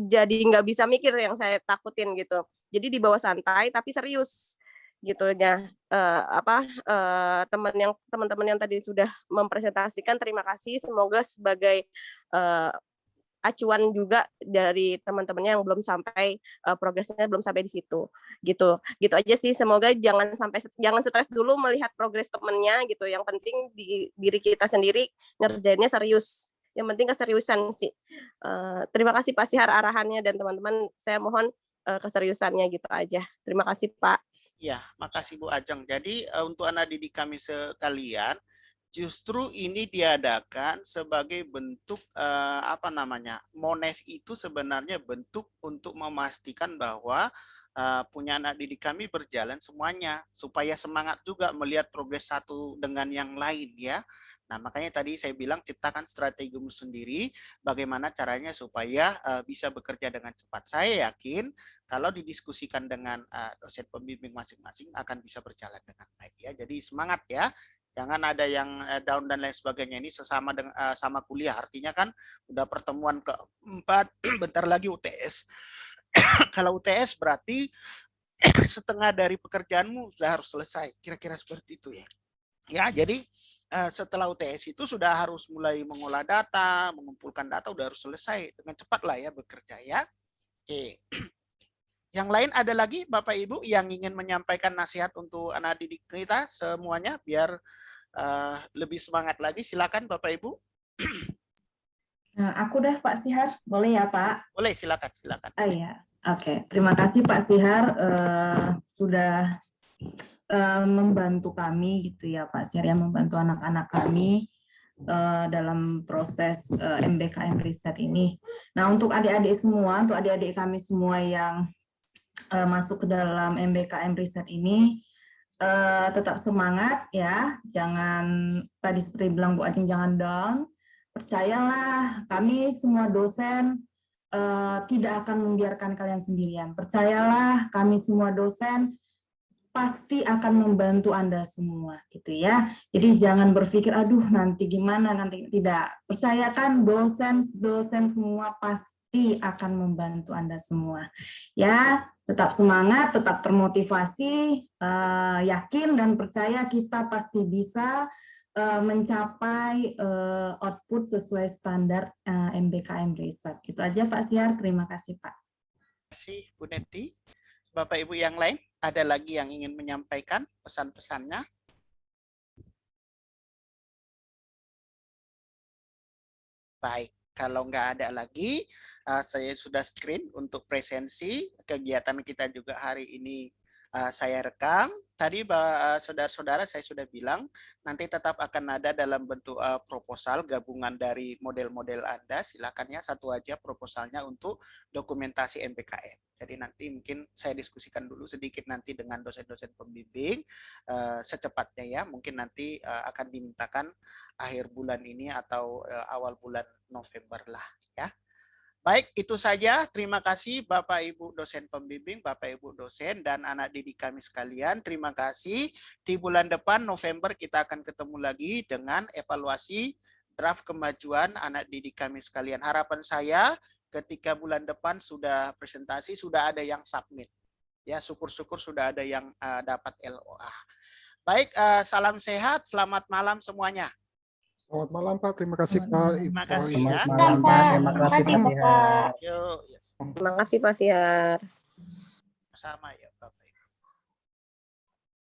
Speaker 7: jadi nggak bisa mikir, yang saya takutin gitu. Jadi dibawa santai tapi serius gitu ya. Teman-teman yang tadi sudah mempresentasikan, terima kasih. Semoga sebagai acuan juga dari teman-temannya yang belum sampai progresnya belum sampai di situ gitu aja sih. Semoga jangan stres dulu melihat progres temannya gitu. Yang penting di diri kita sendiri ngerjainnya serius, yang penting keseriusan sih. Terima kasih Pak Sihar arahannya, dan teman-teman saya mohon keseriusannya gitu aja. Terima kasih Pak.
Speaker 1: Ya, makasih Bu Ajeng. Jadi untuk anak didik kami sekalian, justru ini diadakan sebagai bentuk Monef itu sebenarnya bentuk untuk memastikan bahwa punya anak didik kami berjalan semuanya, supaya semangat juga melihat progres satu dengan yang lain ya. Nah, makanya tadi saya bilang ciptakan strategimu sendiri, bagaimana caranya supaya bisa bekerja dengan cepat. Saya yakin kalau didiskusikan dengan dosen pembimbing masing-masing akan bisa berjalan dengan baik ya. Jadi semangat ya. Jangan ada yang down dan lain sebagainya. Ini sesama dengan sama kuliah. Artinya kan udah pertemuan keempat, bentar lagi UTS. Kalau UTS berarti setengah dari pekerjaanmu sudah harus selesai. Kira-kira seperti itu ya. Ya, jadi setelah UTS itu sudah harus mulai mengolah data, mengumpulkan data, udah harus selesai dengan cepat lah ya bekerja ya. Oke. Yang lain ada lagi Bapak Ibu yang ingin menyampaikan nasihat untuk anak didik kita semuanya biar lebih semangat lagi? Silakan Bapak Ibu.
Speaker 5: Nah, aku dah Pak Sihar, boleh ya Pak?
Speaker 1: Boleh, silakan.
Speaker 5: Iya, oke. Terima kasih Pak Sihar sudah membantu kami gitu ya Pak Sihar, yang membantu anak-anak kami dalam proses MBKM riset ini. Nah, untuk adik-adik semua, untuk adik-adik kami semua yang masuk ke dalam MBKM riset ini, tetap semangat ya, jangan, tadi seperti bilang Bu Acing, jangan down. Percayalah, kami semua dosen tidak akan membiarkan kalian sendirian. Percayalah, kami semua dosen pasti akan membantu Anda semua, gitu ya. Jadi jangan berpikir, aduh nanti gimana, nanti tidak. Percayakan dosen semua pasti akan membantu Anda semua. Ya, tetap semangat, tetap termotivasi, yakin dan percaya kita pasti bisa mencapai output sesuai standar MBKM Riset. Itu aja Pak Siar, terima kasih Pak.
Speaker 1: Terima kasih Bu Neti. Bapak Ibu yang lain, ada lagi yang ingin menyampaikan pesan-pesannya? Baik, kalau nggak ada lagi, saya sudah screen untuk presensi. Kegiatan kita juga hari ini saya rekam. Tadi saudara-saudara saya sudah bilang, nanti tetap akan ada dalam bentuk proposal gabungan dari model-model Anda. Silakan ya, satu aja proposalnya untuk dokumentasi MBKM. Jadi nanti mungkin saya diskusikan dulu sedikit nanti dengan dosen-dosen pembimbing secepatnya ya. Mungkin nanti akan dimintakan akhir bulan ini atau awal bulan November lah ya. Baik, itu saja. Terima kasih Bapak Ibu dosen pembimbing, Bapak Ibu dosen, dan anak didik kami sekalian. Terima kasih. Di bulan depan November kita akan ketemu lagi dengan evaluasi draft kemajuan anak didik kami sekalian. Harapan saya ketika bulan depan sudah presentasi, sudah ada yang submit. Ya, syukur-syukur sudah ada yang dapat LOA. Baik, salam sehat, selamat malam semuanya.
Speaker 4: Selamat malam Pak, terima kasih Pak.
Speaker 1: Terima kasih ya.
Speaker 6: Selamat malam Pak, terima kasih Pak Siar.
Speaker 1: Yuk, yes.
Speaker 7: Terima kasih Pak Siar.
Speaker 1: Sama ya Bapak.